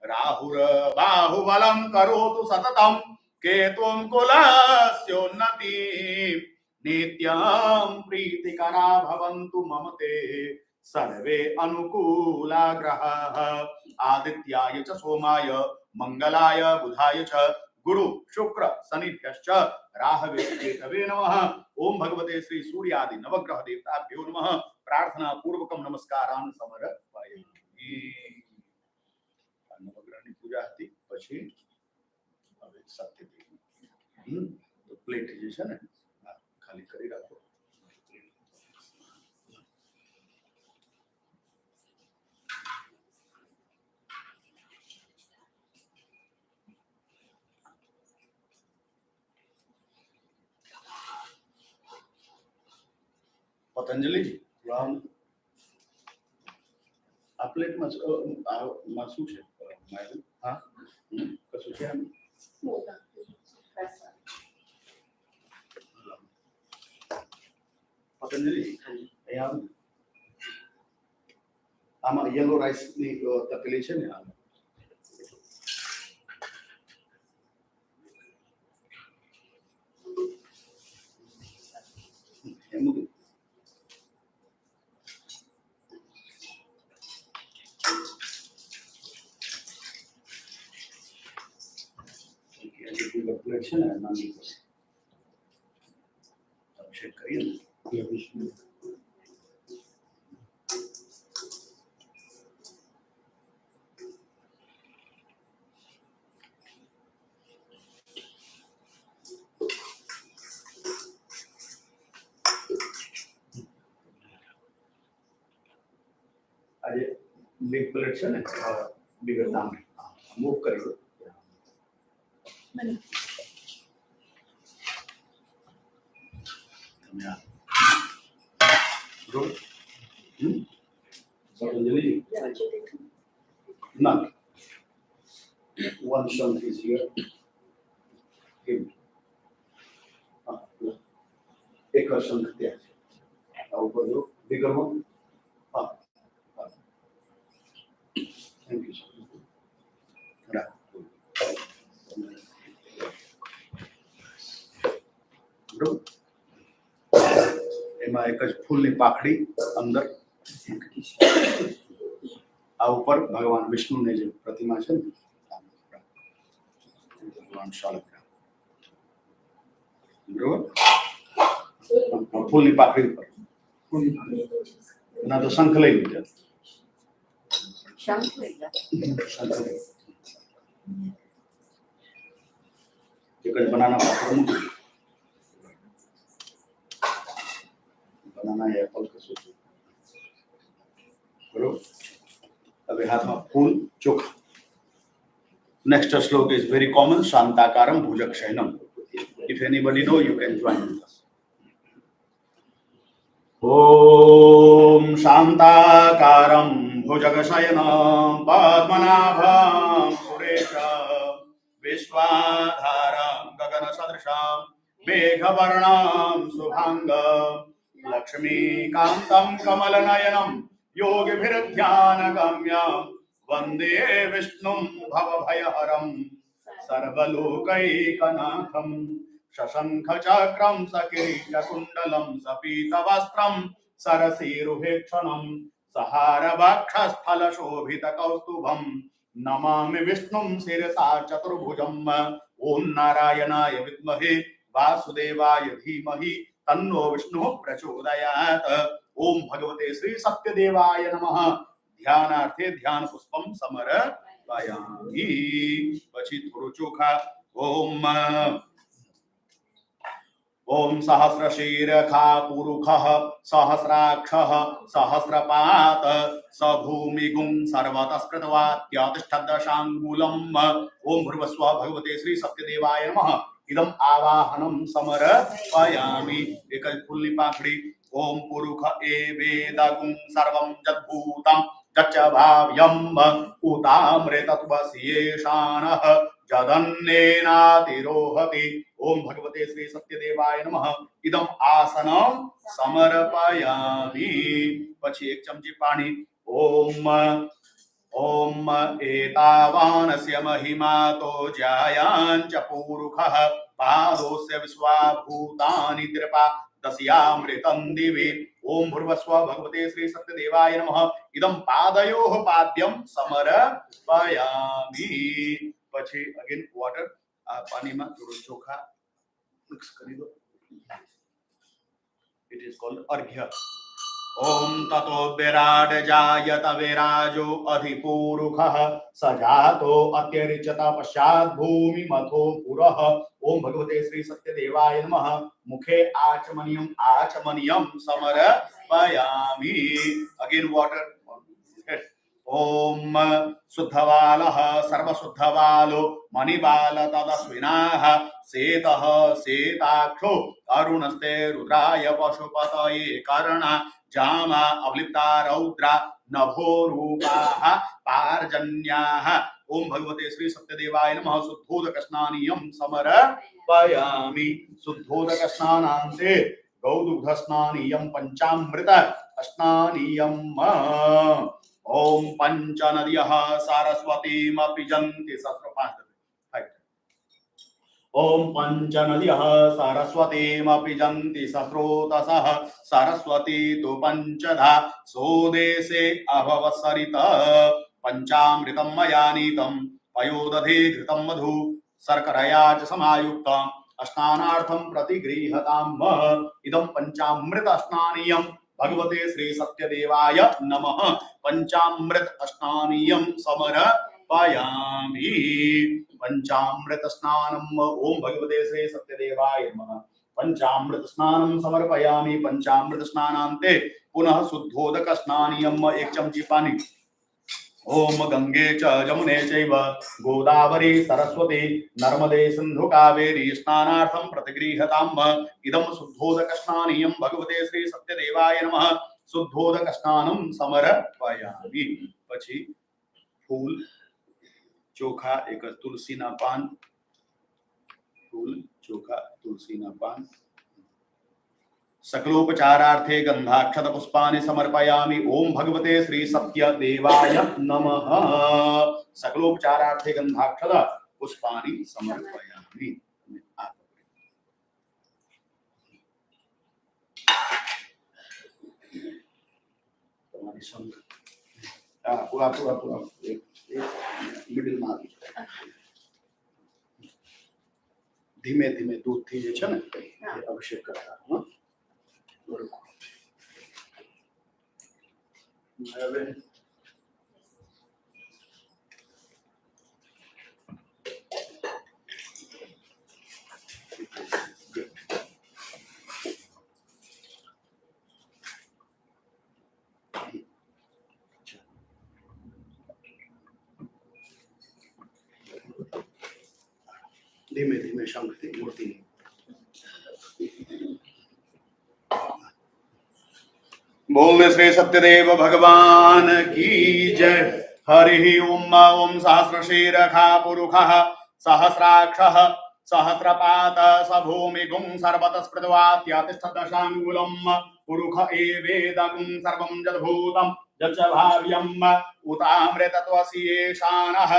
राहुर्बाहुबलं करोतु सततं केतुं कुलस्योन्नतिं नित्यं प्रीतिकरा भवन्तु मम ते सर्वे अनुकूला ग्रहाः आदित्याय च सोमाय मंगलाय बुधाय च गुरु शुक्र शनिभ्यश्च राहवे केतवे नमः ओम भगवते श्री सूर्यादि नवग्रह देवताभ्यो नमः प्रार्थना पूर्वकम नमस्कारान् समर्पयामि नवग्रहની પૂજા હતી પછી હવે સત્યદેવ તો પ્લેટ જે છે ને ખાલી કરી રાખો पतंजलि આ પ્લેટમાં શું છે હા કશું છે પતંજલિ અહીંયા આમાં યલો રાઈસની તકલી છે ને આમાં એમ प्लेट છે ને નાની અભિષેક કરીએ ને એ અભિષેક આજે big plate છે ને bigger than move કરી દો તમે આ good Patanjali none one shant is here એક શંખ ત્યાં છે આ ઉપર જો bigger one thank you sir right good એમાં એક જ ફૂલની પાખડી અંદર આ ઉપર ભગવાન વિષ્ણુની જે પ્રતિમા છે ને ભગવાન શાલગ્રામ બરોબર ફૂલની પાખડી ઉપર ના તો શંખ લઈ લીધા શંખ લઈ એક જ બનાના પાપડ મૂકી बनाना है एप्पल का सूप बरोबर अब हाथ में फूल चोखा next श्लोक is very common शांताकारम भुजगशयनम if anybody know you can join with us ओम शांताकारम भुजगशयनम पद्मनाभम सुरेशम विश्वाधारम गगनसदृशम मेघवर्णम शुभांगम लक्ष्मीकान्तं कमलनयनं योगिभिर्ध्यानगम्यं वन्दे विष्णुं भवभयहरं सर्वलोकैकनाथं शशंखचक्रं सकिरीटकुण्डलं सपीतवस्त्रं सरसीरुहेक्षणं सहारवक्षस्थलशोभितकौस्तुभं नमामि विष्णुं शिरसा चतुर्भुजम् ॐ नारायणाय विद्महे वासुदेवाय धीमहि तन्नो विष्णु प्रचोदयात् ओम भगवते श्री सत्यदेवाय नमः ध्यानार्थे ध्यान पुष्पम समर्पयामि પછી થોડું ચોખા ओम ओम सहस्रशीर्षा पुरुषः सहस्राक्षः सहस्रपात सभूमिगुं सर्वतस्कृतवात्यातिष्ठदशाङ्गुलम् ओम भूर्भुवस्सुवः भगवते श्री सत्यदेवाय नमः इदम आवाहनम समर्पयामि एक फूलनी पाखड़ी ओम पुरुष एवेदगुं सर्वं जद्भूतं जच्च भाव्यं उतामृतत्वस्येषानः जदन्नेनातिरोहति ओम भगवते श्री सत्यदेवाय नमः इदम आसनं समर्पयामि પછી એક ચમચી પાણી ओम ओम एतावानस्य महिमातो जायांच पूरुखः पादोस्य विश्वाभूतानि त्रिपा दस्यामृतं दिवि ओम भूर्भुवस्सुवः भगवते श्री सत्यदेवाय नमः इदं पादयोः पाद्यं समर्पयामि પછી અગેન વોટર આ પાણીમાં થોડું ચોખા મિક્સ કરી દો ઇટ ઇઝ કોલ્ડ અર્ઘ્ય ओम ततो विराट जायत विराजो अधिपूरुखः सजातो अत्यरिचत पश्चात् भूमि मथो पुरः ओम भगवते श्री सत्यदेवाय नमः मुखे आचमनियम समर्पयामि अगेन वाटर ओम शुद्धवालः सर्वशुद्धवालो मणिबाल तदस्विनाः सेतः सेताक्षो अरुणस्ते रुद्राय पशुपतये कर्णा जामा अवलिप्ता रौद्रा नभो रूपाः पार्जन्याः ओम भगवते श्री सत्यदेवाय नमः शुद्धोदक स्नानीयं समर्पयामि शुद्धोदक स्नानान्ते गौदुग्ध स्नानीयं पंचामृत स्नानीयं ओम पंचनद्यः सरस्वतीमपि जन्ति ओम पंचनद्यः सरस्वतीमपि जन्ति सस्रोतसः सरस्वती तु पंचधा सोदेशे अभवत्सरित पंचामृतं मया नीतं पयोदधे घृतं मधु शर्करया च समायुक्तम् स्नानार्थं प्रतिगृह्यताम् इदं पंचामृत स्नानीयं भगवते श्री सत्यदेवाय नमः। पंचामृत स्नानीयं समर्पयामि। पंचामृत स्नानम् ओम भगवते श्री सत्यदेवाय नमः। पंचामृत स्नानं समर्पयामि। पंचामृत स्नानान्ते पुनः शुद्धोदक स्नानीयम् एक चमची पानी। ओम गंगे च जमुने चैव गोदावरी सरस्वती नर्मदे सिंधु कावेरी स्नानार्थं प्रतिगृह्यताम् इदं शुद्धोदक स्नानीयं भगवते श्री सत्यदेवाय नमः। शुद्धोदक स्नानं समर्पयामि। પછી ફૂલ ચોખા એક તુલસીના પાન फूल चोखा तुलसीना पान सकलोपचारार्थे गंधाक्षत पुष्पानि समर्पयामि। ओम भगवते श्री सत्यदेवाय नमः। सकलोपचारार्थे गंधाक्षत पुष्पानि समर्पयामि। पूरा पूरा पूरा मिडिल में धीमे धीमे दूध थी जे छे ने अभिषेक करता हूं। धीमे धीमे शंख मूर्ति बोल श्री सत्यदेव भगवान की जय। हरि ओम ओम सहस्रशीर्षः पुरुषः सहस्राक्षः सहस्रपात स भूमिगुं सर्वतस्पृत्वात्यतिष्ठदशाङ्गुलं पुरुष एवेदं सर्वं यद्भूतं यच्च भाव्यम् उतामृतत्वस्येषाणः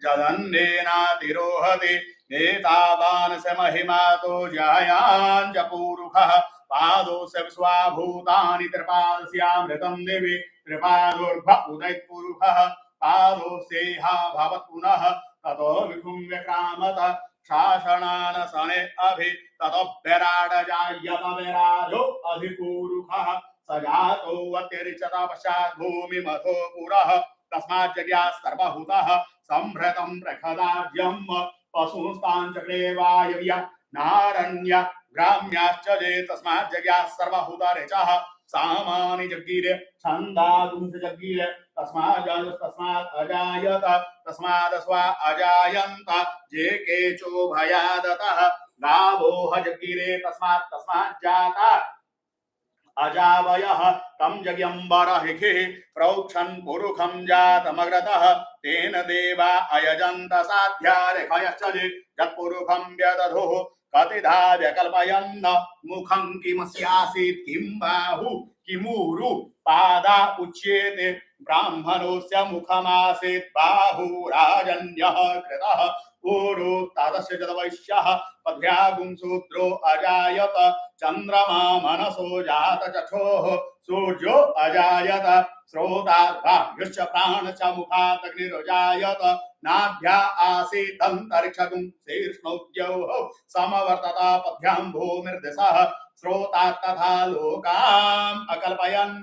जदन्नेनातिरोहति एतावान् स महिमा तो जायान् च पुरुषः पादोस्य विश्वाभूतानि त्रिपादस्यामृतं दिवि त्रिपादोर्भ उदयपुरुषः पादोस्येहा भवत् पुनः ततो विभुं व्यक्रामत शासनान सने अभि ततोभ्यराड जायत विराजो अधिपुरुषः सजातो अतिरिचत पश्चात् भूमिमथो पुरः तस्मात् जज्ञाः सर्वभूतः संभृतं प्रखदाज्यं पशुस्ताञ्चक्रे वायव्य नारण्य ग्राम्याश्च जे तस्मात् जज्ञाः सर्वभूतरेचः सामानि जगीरे छन्दागुंस जगीरे तस्मात् अजायत तस्मात् स्वा अजायन्त जे केचो भयादतः गावो जगीरे तस्मात् जाता अजावयः तं जग्यम्बरहिखिः प्रोक्षन् पुरुखं जातमग्रतः तेन देवा अयजन्त साध्यारेखयश्च यत्पुरुखं व्यदधुः कतिधा व्यकल्पयन्न मुखं किमस्यासीत् किं बाहु किमूरु पादा उच्येते ब्राह्मणोऽस्य मुखमासीत् बाहुराजन्यः कृतः ऊरु तादस्य जदवैश्यः पद्भ्यागुं शूद्रो अजायत चन्द्रमा मनसो जात चक्षोः सूर्यो अजायत श्रोताद्वायुश्च प्राणश्च मुखात् अग्निरुजायत नाभ्या आसीत् अन्तरिक्षगुं शीर्ष्णोद्यौः समवर्तत पद्भ्यां भूमिर्दिशः श्रोतात् तथा लोकाम् अकल्पयन्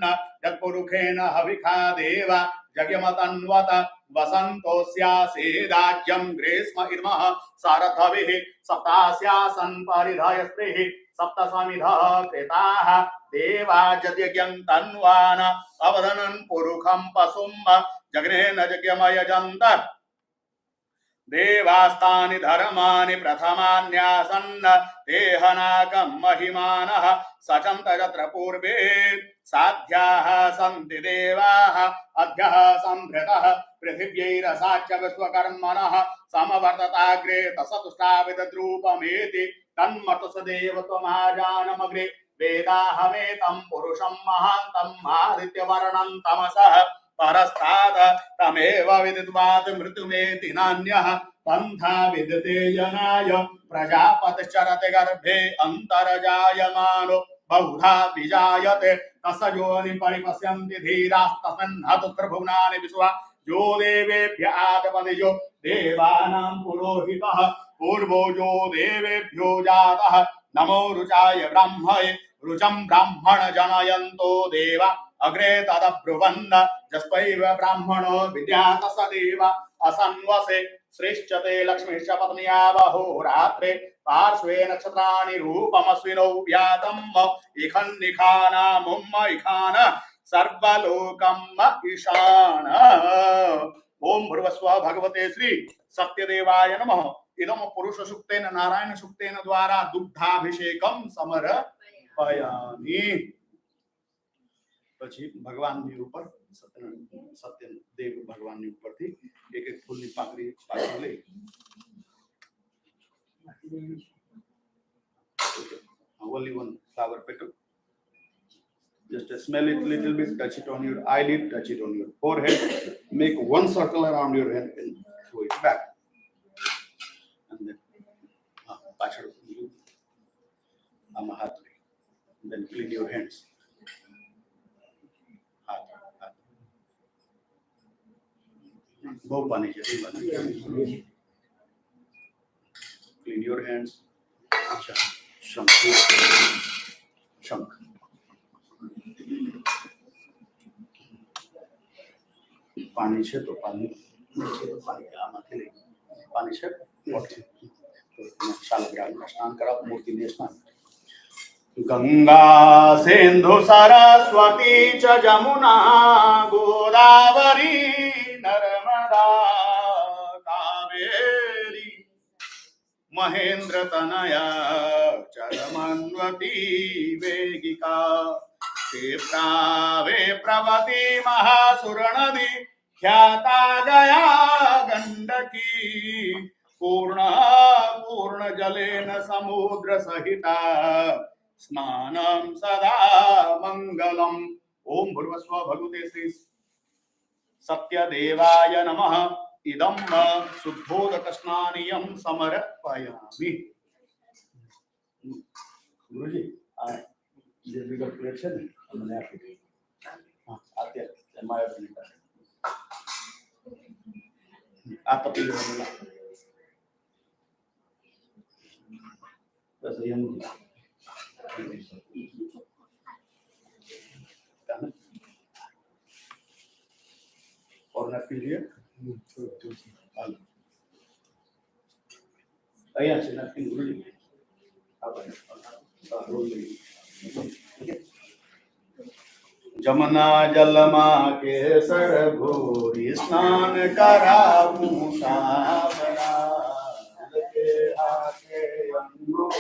यत्पुरुषेण हविखा देव जग्यमतन्वत वसन्तोऽस्यासीदाज्यं ग्रीष्म इदमः सारथभिः सप्तास्यासन् परिधयस्त्रिः सप्तसमिधः कृताः देवा यद्यज्ञं तन्वान अवदनन् पुरुखं पशुं जग्ने न यज्ञमयजन्त देवास्तानि धर्माणि प्रथमान्यासन् देहनाकं महिमानः सचन्त यत्र पूर्वे साध्याः सन्ति देवाः अद्यः संभृतः पृथिव्यैरसाच्च विश्वकर्मणः समवर्तताग्रे तसतुष्टाविदद्रूपमेति तन्मतुसदेव त्वमाजानमग्रे वेदाहमेतं पुरुषं महान्तम् आदित्यवर्णं तमसः परस्तात् तमेव विदित्वात् मृत्युमेति नान्यः पन्था विदते जनाय प्रजापतिश्चरते गर्भे अन्तर्जायमानो बहुधा विजायते तस्य योनि परिपश्यन्ति धीरास्तस्मिन् हतुस्त्रभुवनानि विश्वा जो देवेभ्य आदपतिजो देवानां पुरोहितः पूर्वो जो देवेभ्यो जातः नमो रुचाय ब्रह्मणे रुचं ब्राह्मण जनयन्तो देवा अग्रे तदब्रुवन् जस्पैव ब्राह्मणो विद्यात स देव असन्वसे श्रेष्ठते लक्ष्मीश्च पत्न्या बहोरात्रे पार्श्वे नक्षत्राणि रूपमस्विनौ व्यातम् इखन्निखानामुम्म इखान सर्वलोकम् ईशान। ओम भूर्भुवस्व भगवते श्री सत्यदेवाय नमः। इदम पुरुष सूक्तेन नारायण सूक्तेन द्वारा दुग्धाभिषेकम समर्पयामि। પછી ભગવાનની ઉપર સત્યદેવ ભગવાનની ઉપરથી એક એક ફૂલની પાકડી પાછી લઈ only one flower petal. Just smell it a little bit, touch it on your eyelid, touch it on your forehead, make one circle around your head and throw it back. And then then clean your hands. Clean your hands. Shank. पानी છે તો પાણી આમાંથી લઈ પાણી છે શાલગ્રામમાં સ્નાન કરાવ મૂર્તિને સ્નાન गंगा सिंधु सरस्वती च जमुना गोदावरी नर्मदा कावेरी महेंद्र तनया चरमन्वती वेगिका प्रवती महासुर नदी ख्याता गया गंडकी पूर्ण जलेन समुद्र सहिता स्नानं सदा मंगलम। ओम भूर्भुवस्व भगवते श्री सत्यदेवाय नमः। इदं शुद्धोदक स्नानियं समर्पयामि। गुरुजी difficult question हमने आपको आते हैं माया बनी आप पी लो बस ये हम और ना पी लिए अय्या से ना पी गुरुजी आप रोल ले जमुना जलमा के सर भोरी स्नान कराऊं सावरा के आके अंगूर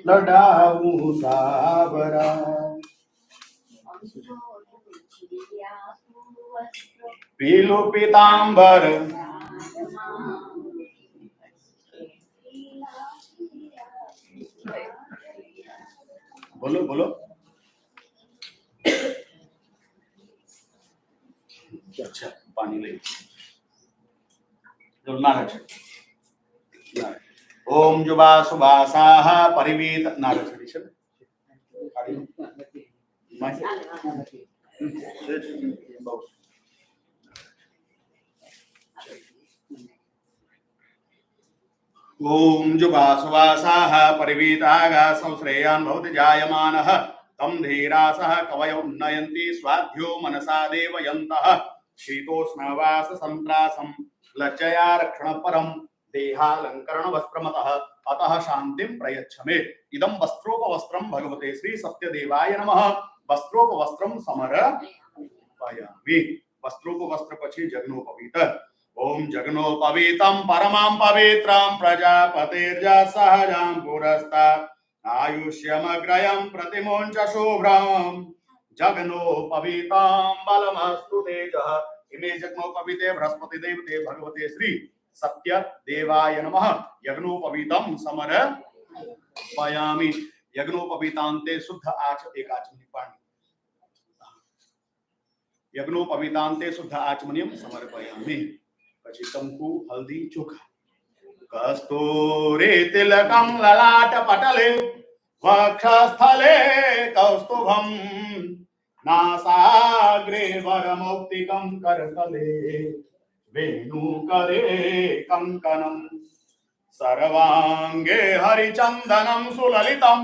लडाऊं सावरा पीलू पीतांबर बोलो बोलो अच्छा पानी ले नारद ओम जुबा सुबासाः परिवीत नारद ओम जुबा सुबासाः परिवीतागा संश्रेयान् भवति जायमानः तम धीरासः कवयो नयन्ति स्वाध्यो मनसा देवयन्तः शीतोष्णवास संत्रासं लज्जया रक्षण परम देहालंकरण वस्त्रमतः अतः शांतिं प्रयच्छमे। इदं वस्त्रोपवस्त्रं भगवते श्री सत्यदेवाय नमः। वस्त्रोपवस्त्रं समर्पयामि। वस्त्रोपवस्त्र પછી जग्नोपवीत। ओम जग्नोपवीतं परमां पवित्रं प्रजापतिर्जा सहजां पुरस्तात् आयुष्यमग्रयं प्रतिमुञ्च शुभ्रं जग्नोपवीतं बलमस्तु तेजः। इमे जग्नोपवीते बृहस्पति देवते भगवते श्री सत्य देवाय नमः। यज्ञोपवीतं समर्पयामि। यज्ञोपवीतान्ते शुद्ध एक आचमनी पाणी यज्ञोपवीतान्ते शुद्ध आचमनीयं समर्पयामि। પછી કંકુ હલ્દી ચોખા कस्तूरी तिलकं ललाट पटले वक्षस्थले कौस्तुभं नासाग्रे वरमौक्तिकं करतले वेणुकरे कंकणं सर्वांगे हरिचंदनं सुललितं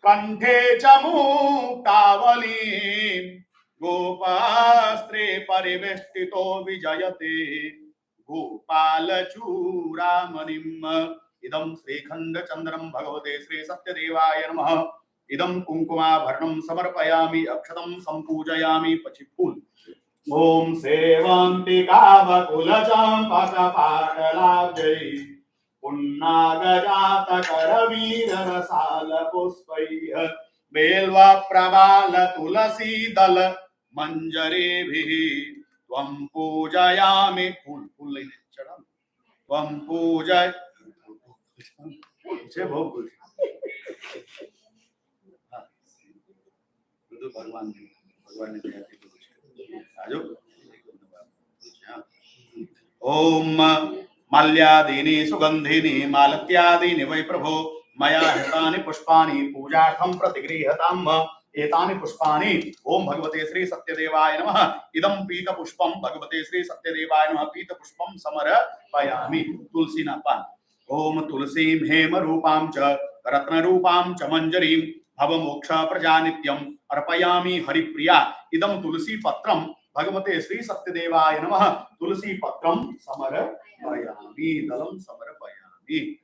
कंठे च मुक्तावली गोपास्त्रे परिवेष्टितो विजयते गोपालचूडामणिम् इदं श्रीखण्डचन्द्रं भगवते श्री सत्यदेवाय नमः। इदं कुंकुमाभरणं समर्पयामि, अक्षतं संपूजयामि, पचि फूल। ओम सेवन्तिकावकुलचम्पकपाटलाब्जै पुन्नागजातकरवीररसालपुष्पैः बेल्वप्रबालतुलसीदल मञ्जरीभिः त्वं पूजयामि। फूल फूल लेने चढ़ा त्वं पूजय जय भोग भगवान ने दिया थी आजो। ओम माल्यादीनि सुगंधिनि मालत्यादीनि वै प्रभो मया हृतानि पुष्पाणि पूजार्थं प्रतिगृह्यताम्। एतानि पुष्पाणि ओम भगवते श्री सत्यदेवाय नमः। इदं पीतपुष्पं भगवते श्री सत्यदेवाय नमः। पीतपुष्पं समर्पयामि। तुलसी न पान। ओम तुलसीं हेम रूपां च रत्न रूपां च मंजरीं भवमोक्ष प्रजानित्यं अर्पयामि हरिप्रिया। इदं तुलसी पत्रं भगवते श्री सत्यदेवाय नमः। तुलसी पत्रं समर्पयामि, दलं समर्पयामि।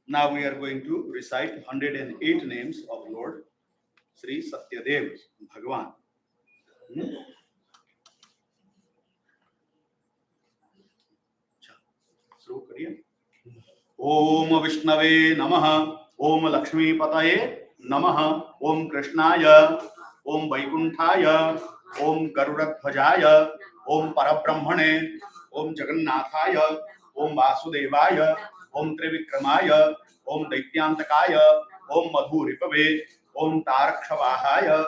Now we are going to recite 108 names of Lord Shri Satyadev Bhagwan. शुरू करिए। ओम विष्णवे नमः, ओम लक्ष्मीपतये नमः, ओम कृष्णाय, ओम वैकुंठाय, ओम गरुड़ध्वजाय, ओम परब्रह्मणे, ओम जगन्नाथाय, ओम वासुदेवाय, ओम त्रिविक्रमाय, ओम दैत्यांतकाय, ओम मधुरिपवे, ओम तारक्षवाहाय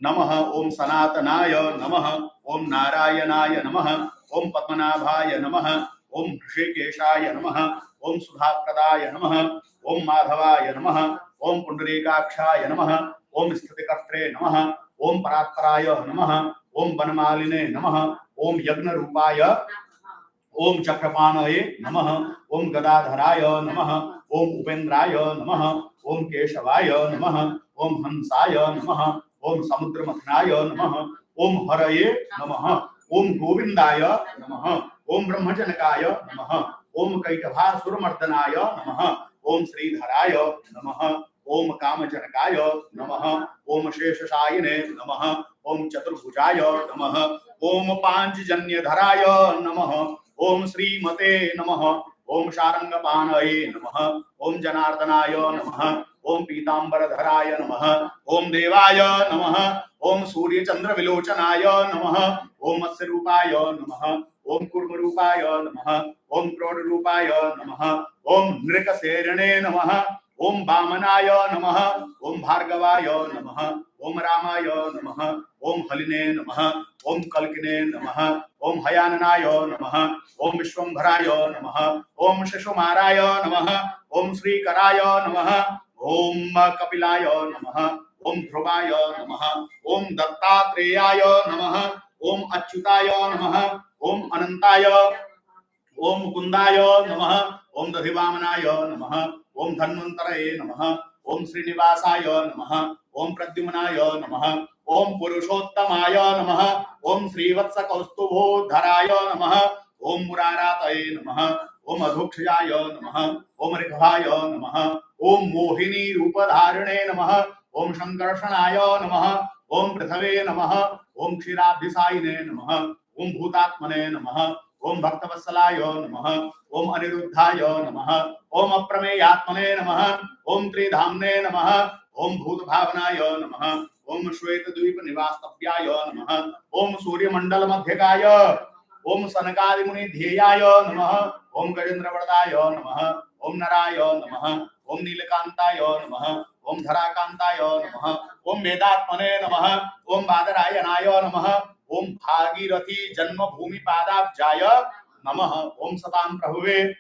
नमः, ओम सनातनाय नमः, ओम नारायणाय नमः, ओम पद्मनाभाय नमः, ओम ऋषिकेशाय नमः, ओम सुधाप्रदाय नमः, ओम माधवाय नमः, ओम पुंडरीकाक्षाय नमः, ओम स्थितिकर्त्रे नमः, ओम परात्पराय नमः, ओम वनमालिने नमः, ओम यज्ञरूपाय, ओम चक्रपाणये नमः, ओम गदाधराय नमः, ओम उपेन्द्राय नमः, ओम केशवाय नमः, ओम हंसाय नमः, ओम समुद्रमथनाय नमः, ओम हरये नमः, ओम गोविंदाय नमः, ओम ब्रह्मजनकाय नमः, ओम कैटभासुरमर्दनाय नमः, ओम श्रीधराय नमः, ओम कामजनकाय नमः, ओम शेषशायिने नमः, ओम चतुर्भुजाय नमः, ओम पांचजन्यधराय नमः, ओम श्रीमते नमः, ओम शारंगपाणये नमः, ओम जनार्दनाय नमः, ओम पीतांबरधराय नमः, ओम देवाय नमः, ओम सूर्यचंद्र विलोचनाय नमः, ओम मत्स्यरूपाय नमः, ओम कूर्मरूपाय नमः, ओम क्रोडरूपाय नमः, ओम नृकशेरणे नमः, ओम वामनाय नमः, ओम भार्गवाय नमः, ओम रामाय नमः, ओम हलिने नमः, ओम कल्किने नमः, ओम हयाननाय नमः, ओम विश्वंभराय नमः, ओम शिशुमाराय नमः, ओम श्रीकराय नमः, ओम कपिलाय नमः, ओम ध्रुवाय नमः, ओम दत्तात्रेयाय नमः, ओम अच्युताय नमः, ओम अनंताय, ओम मुकुंदाय नमः, ओम दधिवामनाय नमः, ओम धन्वंतरये नमः, ओम श्रीनिवासाय नमः, ओम प्रद्युम्नाय नमः, ओम पुरुषोत्तमाय नमः, ओम श्रीवत्सकौस्तुभोद्धराय नमः, ओम मुरारातये नमः, ओम अधोक्षयाय नमः, ओम ऋग्भाय नमः, ओम मोहिनी रूपधारिणे नमः, ओम संकर्षणाय नमः, ओम पृथवे नमः, ओम क्षीराब्धिसायिने नमः, ओम भूतात्मने नमः, ओम भक्तवत्सलाय नमः, ओम अनिरुद्धाय नमः, ओम अप्रमेयात्मने नमः, ओम त्रिधाम्ने नमः, ओम भूतभावनाय नमः, ओम श्वेतद्वीप निवास्तव्याय नमः, ओम सूर्यमंडल मध्यकाय, ओम सनकादि मुनि ध्येयाय नमः, ओम गजेंद्रवरदाय नमः, ओम नराय नमः, ओम नीलकांताय नमः, ओम धराकांताय नमः, ओम वेदात्मने नमः, ओम बादरायणाय नमः, ओम भागीरथी जन्मभूमि पादाब्जाय नमः, ओम सतां प्रभुवे,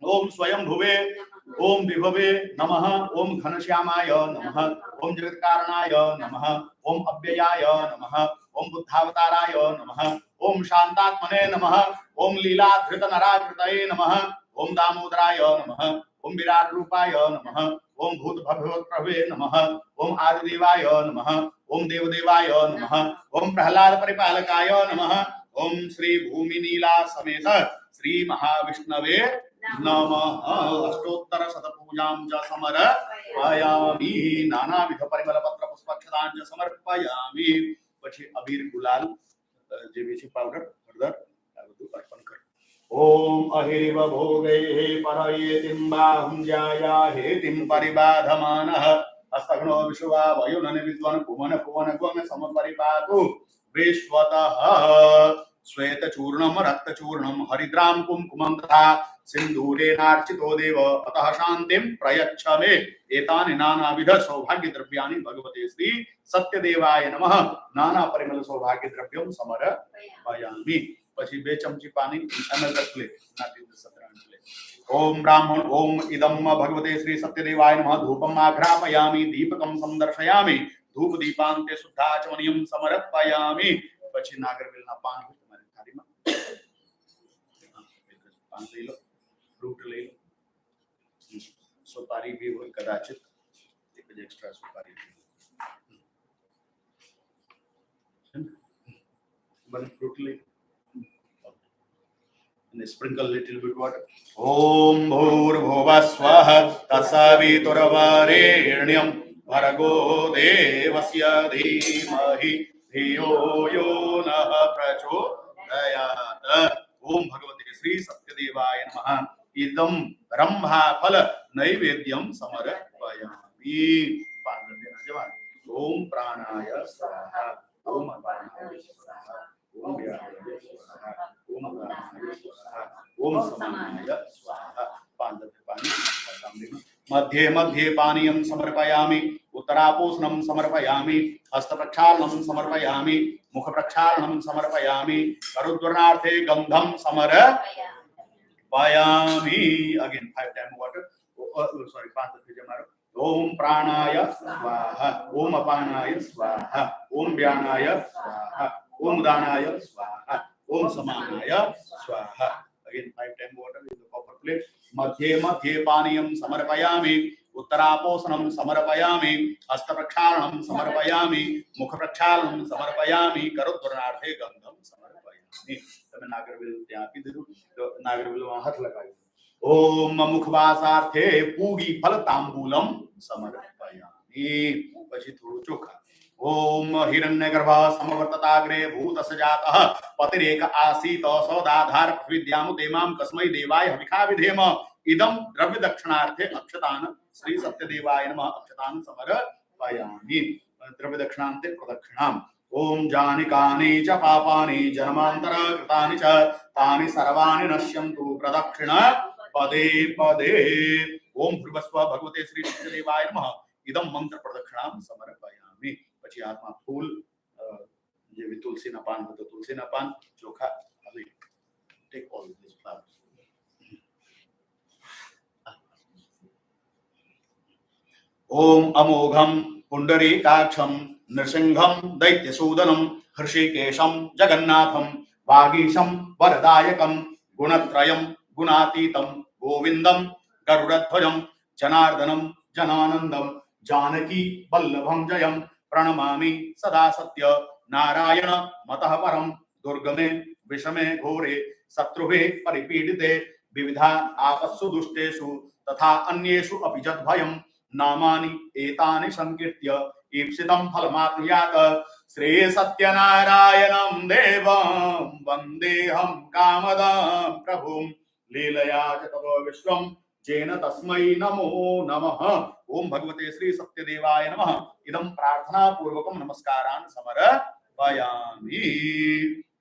ओम स्वयं भुवे, ओम विभवे नमः, ओम घनश्यामाय नमः, ओम जगत्कारणाय नमः, ओम अव्ययाय नमः, ओम बुद्धावताराय नमः, ओम शांतात्मने नमः, ओम लीलाधृत नराधृतये नमः, ओम दामोदराय नमः, ओम विराट रूपाय नमः, ओम भूत भगवत प्रभवे नमः, ओम आदिदेवाय नमः, ओम देवदेवाय नमः, ओम प्रहलाद परिपालकाय नमः, ओम श्री भूमि नीला समेत श्री महाविष्णवे नमः। अष्टोत्तर शतपूजां च समर्पयामि, नानाविध परिमल पत्र पुष्पाक्षतां च समर्पयामि। પછી અબીર ગુલાલ જે છે પાવડર હળદર આ બધું અર્પણ કરો। ओम अहिरिव भोगे परयेतिं बाहुंजाया हेतिं परिबाधमानः हस्तघ्नो विश्वा वयुनन विद्वान् कुमन कुवन गुण समपरिपातु विश्वतः श्वेत चूर्णम रक्त चूर्णम हरिद्राम कुमकुमं तथा सिंदूरेणार्चितो देव अतः शांतिं प्रयच्छ मे एतानि नानाविध सौभाग्य द्रव्याणि भगवते श्री सत्यदेवाय नमः। नाना परिमल सौभाग्य द्रव्यं समर्पयामि। પછી 2 ચમચી પાણી another plate નાથી સત્રાણ plate। ओम ब्राह्मण ओम इदम भगवते श्री सत्यदेवाय नमः। धूपम आघ्रापयामि दीपकम संदर्शयामि धूप दीपांते शुद्धाचमनियम समर्पयामि। પછી નાગરવેલના પાન તમારી થાળીમાં પાન લઈ લો, ફ્રૂટ લઈ લો, સુપારી બી હોય કદાચિત એક જ એક્સ્ટ્રા સુપારી બન ફ્રૂટ લઈ and sprinkle little bit water। Om bhurbhuvah swaha tasavituravarinyam bhargo devasya dhimahi धियो यो नः प्रचोदयात्। ओम भगवते श्री सत्यदेवाय नमः। इदं रंभा फल नैवेद्यं समर्पयामि। ओम प्राणाय स्वाहा, ओम अपानाय स्वाहा, ओम व्यानाय स्वाहा, ओम उदानाय स्वाहा, ओम समानाय स्वाहा। मध्ये मध्ये पानीयं समर्पयामि, उत्तरापोषणं समर्पयामि, हस्तप्रक्षालनं समर्पयामि, मुखप्रक्षालनं समर्पयामि, करोद्वर्णार्थे गंधं समर्पयामि। Again 5 times water। sorry 5 दफे मारो। ओम प्राणाय स्वाहा, ओम अपानाय स्वाहा, ओम व्यानाय स्वाहा, ओम उदानाय स्वाहा, ओम समानाय स्वाहा। Again 5 times water in the copper plate। मध्ये मध्ये पानीयं समर्पयामि, उत्तरापोषणं समर्पयामि, हस्तप्रक्षालनं समर्पयामि, मुखप्रक्षालनं समर्पयामि, करोद्वर्णार्थे गंधं समर्पयामि। તમે નાગરવેલ ત્યાં આપી દીધું તો નાગરવેલમાં હાથ લગાવ્યો। ओम मुखवासार्थे पूगी फल तांबूलम समर्पयामि। પછી થોડું ચોખા। ओम हिरण्यगर्भ समवर्तताग्रे भूत सजातः पतिरेक आसीत सौदाधार पृथ्वीद्यामुते मां कस्मै देवाय हविखा विधेम। इदं द्रव्य दक्षिणार्थे अक्षतान श्री सत्यदेवाय नमः। अक्षतान समर्पयामि। द्रव्य दक्षिणान्ते प्रदक्षिणाम्। ओम जानिकानि च पापानि जन्मांतर कृतानि च तानि सर्वाणि नश्यन्तु प्रदक्षिण पदे पदे। ओम भूर्भुवस्व भगवते श्री सत्यदेवाय नमः। इदं मंत्र प्रदक्षिणां समर्पयामि। પછી હાથમાં ફૂલ જેવી તુલસીના પાન હોય તો તુલસીના પાન, ચોખા, હવે ટેક ઓલ ધીસ ફ્લાવર્સ। ओम अमोघम पुंडरीकाक्षम नृसिंहम दैत्यसूदनम हृषिकेशम जगन्नाथम वागीशम वरदायकम गुणत्रयम गुणातीतम गोविंदम गरुड़ध्वजम जनार्दनम जनानंदम जानकी वल्लभम जयम प्रणमामि सदा सत्य नारायण मतः परम। दुर्गमे विषमे घोरे शत्रुभे परिपीडिते विविधा आपत्सु दुष्टेषु तथा अन्येषु अपि जद्भयं नामानि एतानि संकीर्त्य ईप्सितं फलमाप्नुयात्। श्री सत्यनारायणं देवं वन्देऽहं कामदं प्रभुं लीलया च ततो विश्वं जेन तस्मै नमो नमः। ओम भगवते श्री सत्यदेवाय नमः। इदं प्रार्थना पूर्वकं नमस्कारान् समर्पयामि।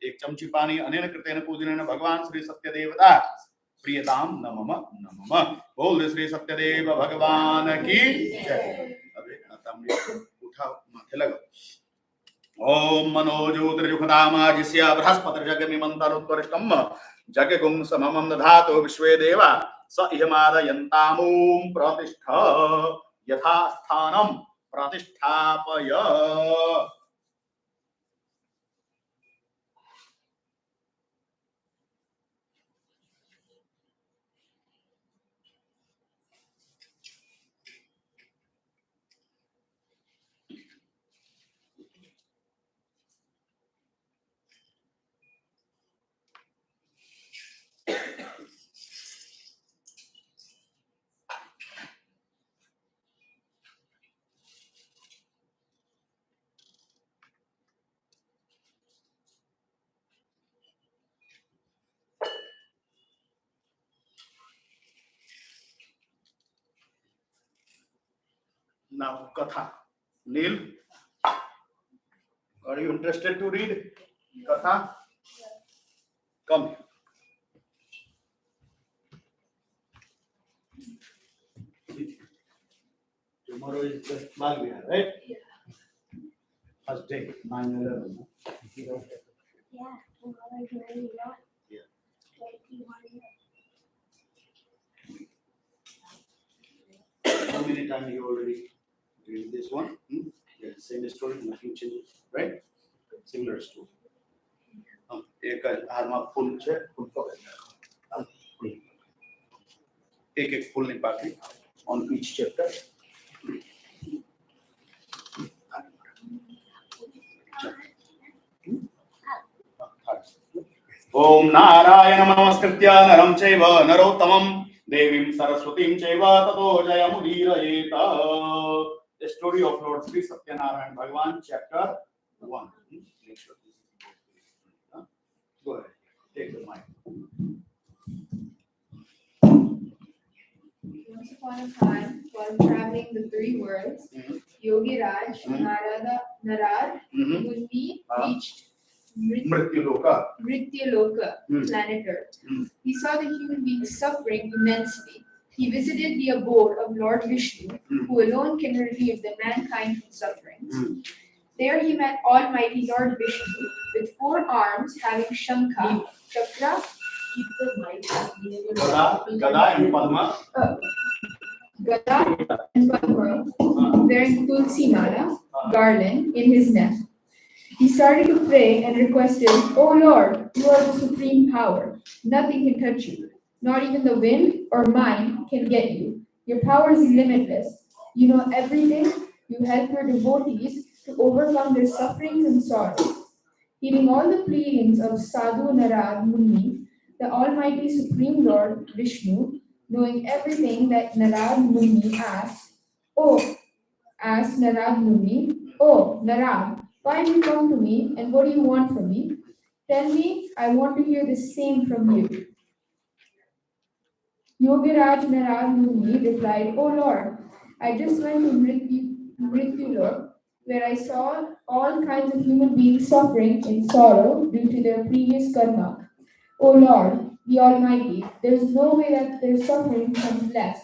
1 चमची पानी अनेन कृतेन पूजनेन भगवान श्री सत्यदेवता प्रियताम नमः नमः। बोल श्री सत्यदेव भगवान की जय। अबे तांबे उठाओ माथे लगाओ। ओम मनोज्योतिर्जुखदामाजिस्य बृहस्पतिर्जगमिमन्तरोत्तरिष्टं जगगुं सममं दधातु विश्वे देवा स इहमादयन्तामूं प्रतिष्ठ यथा स्थानं प्रतिष्ठापय. Now, Katha. Neil, are you interested to read Katha? Come here. Tomorrow is the Malvia, right? Yeah. First day, 9/11. Yeah, tomorrow is 9/11. Yeah. 21 years. How many times you already read this one? Yeah, same story, nothing changes, right? Similar story. एक हारमा फूल છે फूल पकड़ एक फूल निकाल on each chapter. ओम नारायण नमस्कृत्य नरं चैव नरोत्तमं देवीं सरस्वतीं चैव ततो जयमुदीरयेत. The story of Lord Shri Satyanarayana Bhagavan, chapter 1. Go ahead, take the mic. Once upon a time, while traveling the three worlds, Yogi Raj, Narad, Muni reached Mrityaloka, planet Earth. He saw the human beings suffering immensely. He visited the abode of Lord Vishnu, who alone can relieve the mankind from sufferings. There he met Almighty Lord Vishnu with 4 arms having Shankha, Chakra, Gada and Padma. Gada and Padma, wearing Tulsi Mala, garland, in his neck. He started to pray and requested, "O Lord, you are the supreme power. Nothing can touch you. Not even the wind or mine can get you. Your power is limitless. You know everything. You help your devotees to overcome their sufferings and sorrows." Hearing all the pleadings of Sadhu Narad Muni, the Almighty Supreme Lord Vishnu, knowing everything that Narad Muni asked Narad Muni, "Oh, Narad, why have you come to me and what do you want from me? Tell me, I want to hear the same from you." Yogiraj Narad Muni replied, "O Lord, I just went to Mrityulok, where I saw all kinds of human beings suffering in sorrow due to their previous karma. O Lord, the Almighty, there is no way that their suffering becomes less,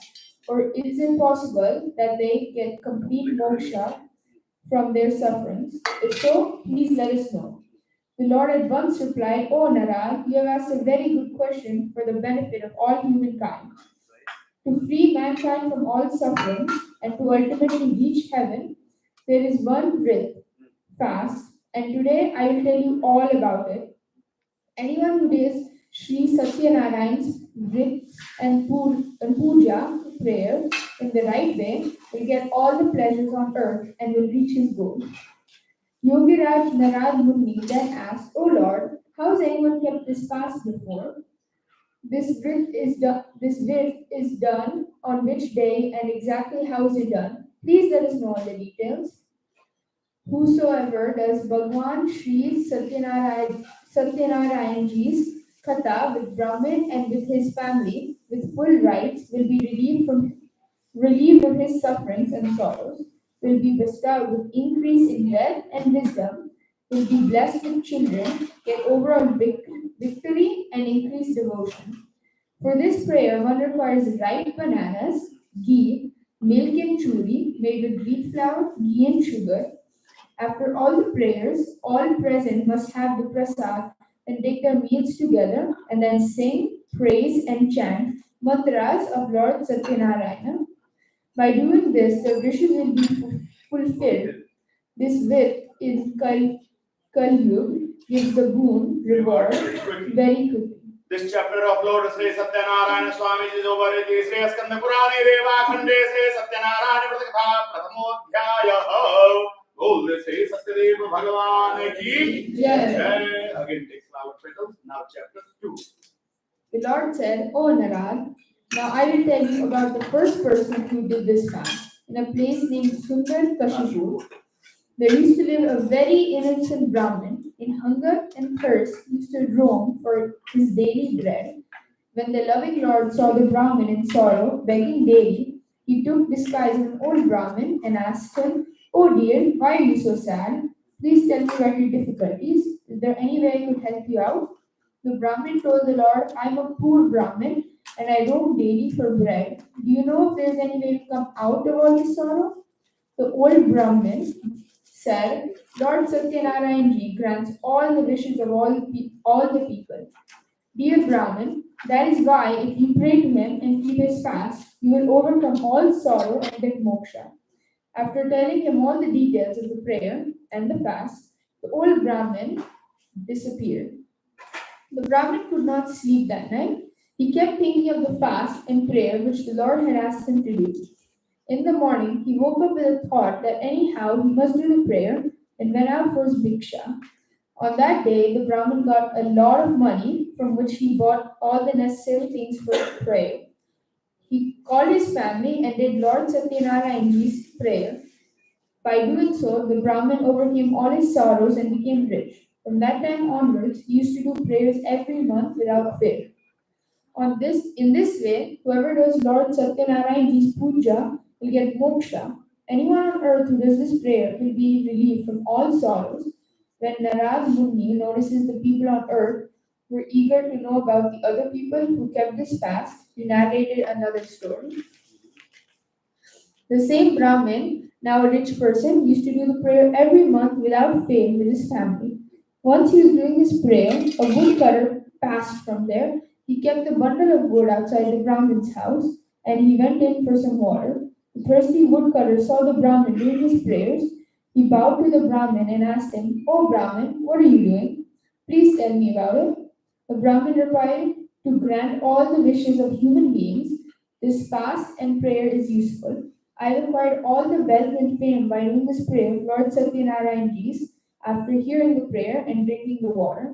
or it is impossible that they get complete moksha from their sufferings. If so, please let us know." The Lord at once replied, "O Narad, you have asked a very good question for the benefit of all humankind. To free mankind from all suffering and to ultimately reach heaven, there is one Vrit, fast, and today I will tell you all about it. Anyone who does Shri Satyanarayana's Vrit and Puja prayer in the right way will get all the pleasures on earth and will reach his goal." Yogiraj Narad Muni then asked, "O Lord, how has anyone kept this fast before? This vrit is done on which day and exactly how is it done? Please let us know all the details." Whosoever does Bhagwan Shri Satyanarayanji's Katha with Brahmin and with his family with full rights will be relieved of his sufferings and sorrows, will be bestowed with increase in wealth and wisdom, will be blessed with children, get overall victory and increased devotion. For this prayer, one requires ripe bananas, ghee, milk and churi made with wheat flour, ghee and sugar. After all the prayers, all present must have the prasad and take their meals together and then sing, praise and chant mantras of Lord Satyanarayana. By doing this, the wishes will be fulfilled. This with in Kal Yuga gives the boon reward very quickly. This chapter of Lord Shri Satyanarayana Swami is over in the Shri Skanda Purane Deva Khande Shri Satyanarayana Pratakatha Prathamodhyaya. Oh, Shri Satyadeva Bhagavan ki Jai. Jai. Again takes flower petals. Now chapter 2. The Lord said, O Narad, now I will tell you about the first person who did this fast. In a place named Sundar Kashipu, there used to live a very innocent Brahmin. In hunger and thirst, he used to roam for his daily bread. When the loving Lord saw the Brahmin in sorrow, begging daily, he took disguise of an old Brahmin and asked him, Oh dear, why are you so sad? Please tell me about your difficulties. Is there any way I could help you out? The Brahmin told the Lord, I am a poor Brahmin and I roam daily for bread. Do you know if there is any way to come out of all this sorrow? The old Brahmin said, Lord Satyanarayana ji grants all the wishes of all the people. Dear Brahmin, that is why if you pray to him and keep his fast, you will overcome all sorrow and get moksha. After telling him all the details of the prayer and the fast, the old Brahmin disappeared. The Brahmin could not sleep that night. He kept thinking of the fast and prayer which the Lord had asked him to do. In the morning, he woke up with a thought that anyhow he must do the prayer and went out for his bhiksha. On that day, the Brahmin got a lot of money from which he bought all the necessary things for prayer. He called his family and did Lord Satyanarayana's prayer. By doing so, the Brahmin overcame all his sorrows and became rich. From that time onwards, he used to do prayers every month without fail. In this way, whoever does Lord Satyanarayana's puja will get moksha. Anyone on earth who does this prayer will be relieved from all sorrows. When Narad Muni notices the people on earth were eager to know about the other people who kept this fast, he narrated another story. The same Brahmin, now a rich person, used to do the prayer every month without fail with his family. Once he was doing his prayer, a woodcutter passed from there. He kept a bundle of wood outside the Brahmin's house, and he went in for some water. The thirsty woodcutter saw the Brahmin doing his prayers. He bowed to the Brahmin and asked him, Oh Brahmin, what are you doing? Please tell me about it. The Brahmin replied, To grant all the wishes of human beings, this fast and prayer is useful. I acquired all the wealth and fame by doing this prayer of Lord Satyanarayana Ji's after hearing the prayer and drinking the water.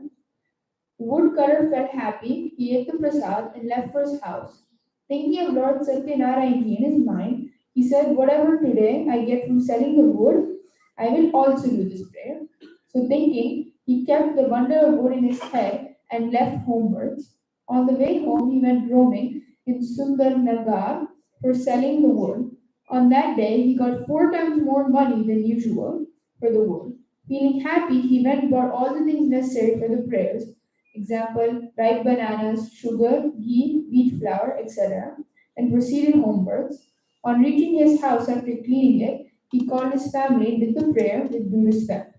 The woodcutter felt happy, he ate the prasad and left for his house. Thinking of Lord Satyanarayana Ji in his mind, he said, Whatever today I get from selling the wood, I will also do this prayer. So thinking, he kept the bundle of wood in his head and left homewards. On the way home, he went roaming in Sundar Nagar for selling the wood. On that day, he got 4 times more money than usual for the wood. Feeling happy, he went and bought all the things necessary for the prayers. Example, ripe bananas, sugar, ghee, wheat flour, etc., and proceeded homewards. On reaching his house after cleaning it, he called his family and did the prayer with due respect.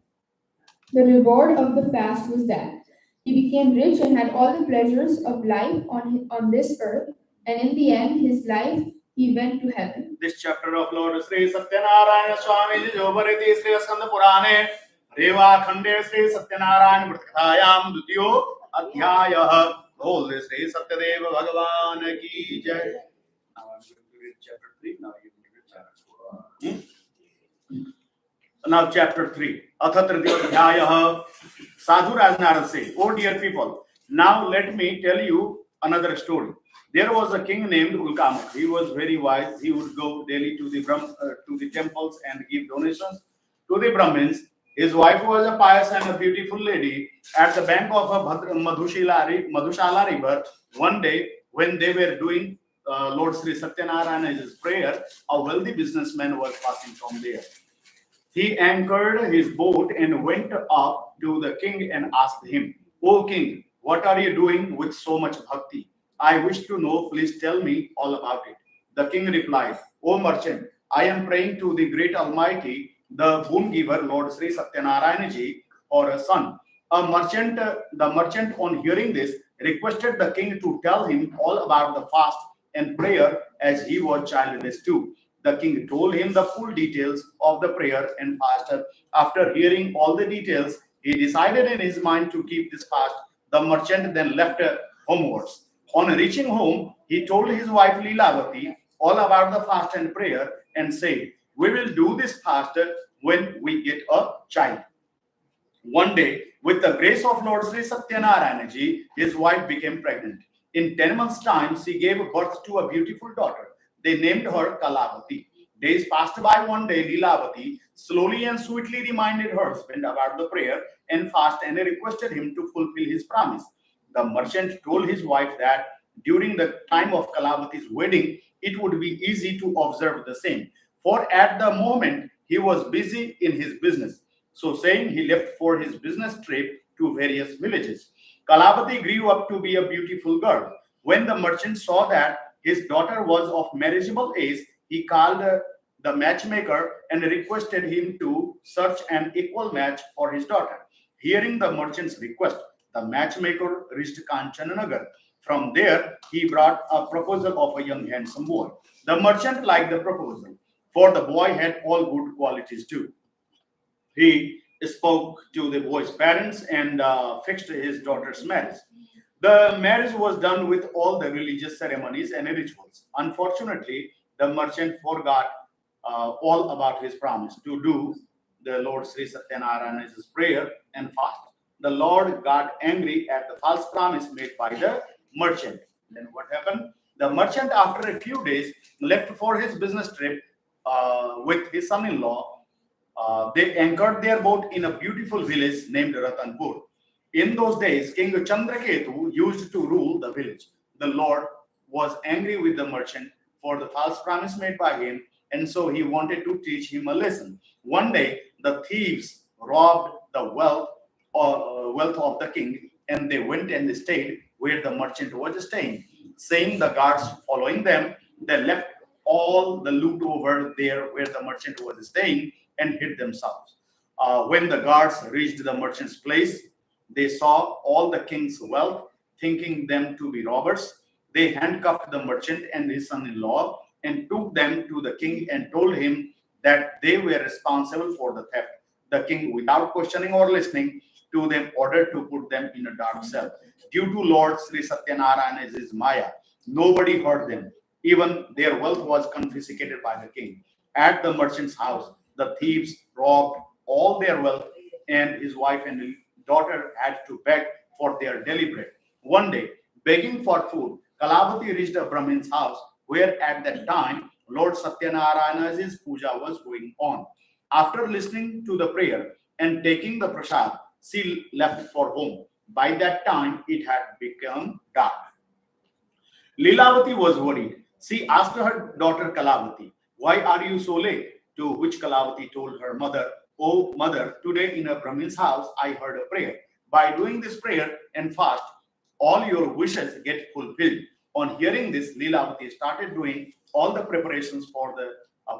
The reward of the fast was that he became rich and had all the pleasures of life on this earth, and in the end, his life, he went to heaven. This chapter of Lord Shri Satyanarayana Swami is over in the Shri Skanda Purane Reva Khande Shri Satyanarayana Pratakayam Dutiyo Adhyaya. Holy Shri Satyadeva Bhagavan ki Jai. Now I'm going to read chapter 3. Now you read chapter 4. Now chapter 3. Atha Tridhyaya. Sadhu Raj Narad said, Oh dear people, now let me tell you another story. There was a king named Ulkamuk. He was very wise. He would go daily to the temples and give donations to the Brahmins. His wife was a pious and a beautiful lady. At the bank of a Madhushala river, one day when they were doing Lord Sri Satyanarayana's prayer, a wealthy businessman was passing from there. He anchored his boat and went up to the king and asked him, O king, what are you doing with so much bhakti? I wish to know, please tell me all about it. The king replied, O merchant, I am praying to the great Almighty, the boon giver, Lord Sri Satyanarayana Ji, for a son. The merchant on hearing this requested the king to tell him all about the fast and prayer, as he was childless too. The king told him the full details of the prayer and fast. After hearing all the details, he decided in his mind to keep this fast. The merchant then left homewards. On reaching home, he told his wife Leelavati all about the fast and prayer and said, "We will do this fast when we get a child." One day, with the grace of Lord Sri Satyanarayana ji, his wife became pregnant. In 10 months' time, she gave birth to a beautiful daughter. They named her Kalavati. Days passed by. One day, Leelavati slowly and sweetly reminded her husband about the prayer and fast and requested him to fulfill his promise. The merchant told his wife that during the time of Kalavati's wedding, it would be easy to observe the same, for at the moment he was busy in his business. So saying, he left for his business trip to various villages. Kalavati grew up to be a beautiful girl. When the merchant saw that his daughter was of marriageable age, he called the matchmaker and requested him to search an equal match for his daughter. Hearing the merchant's request, the matchmaker reached Kanchananagar. From there, he brought a proposal of a young handsome boy. The merchant liked the proposal, for the boy had all good qualities too. He spoke to the boy's parents and fixed his daughter's marriage. The marriage was done with all the religious ceremonies and rituals. Unfortunately, the merchant forgot all about his promise to do the Lord Sri Satyanarayana's prayer and fast. The Lord got angry at the false promise made by the merchant. Then what happened? The merchant, after a few days, left for his business trip with his son-in-law. They anchored their boat in a beautiful village named Ratanpur. In those days, King Chandraketu used to rule the village. The Lord was angry with the merchant for the false promise made by him, and so he wanted to teach him a lesson. One day, the thieves robbed the wealth of the king, and they went and stayed where the merchant was staying. Seeing the guards following them, they left all the loot over there where the merchant was staying and hid themselves. When the guards reached the merchant's place, they saw all the king's wealth, thinking them to be robbers. They handcuffed the merchant and his son-in-law and took them to the king and told him that they were responsible for the theft. The king, without questioning or listening to them, ordered to put them in a dark cell. Due to Lord Sri Satyanarayana's Maya, nobody heard them. Even their wealth was confiscated by the king. At the merchant's house, the thieves robbed all their wealth, and his wife and daughter had to beg for their daily bread. One day, begging for food, Kalavati reached a Brahmin's house, where at that time Lord Satyanarayana's puja was going on. After listening to the prayer and taking the prasad, she left for home. By that time, it had become dark. Leelavati was worried. She asked her daughter Kalavati, "Why are you so late?" To which Kalavati told her mother, "Oh, mother, today in a Brahmin's house I heard a prayer. By doing this prayer and fast, all your wishes get fulfilled." On hearing this, Leelavati started doing all the preparations for the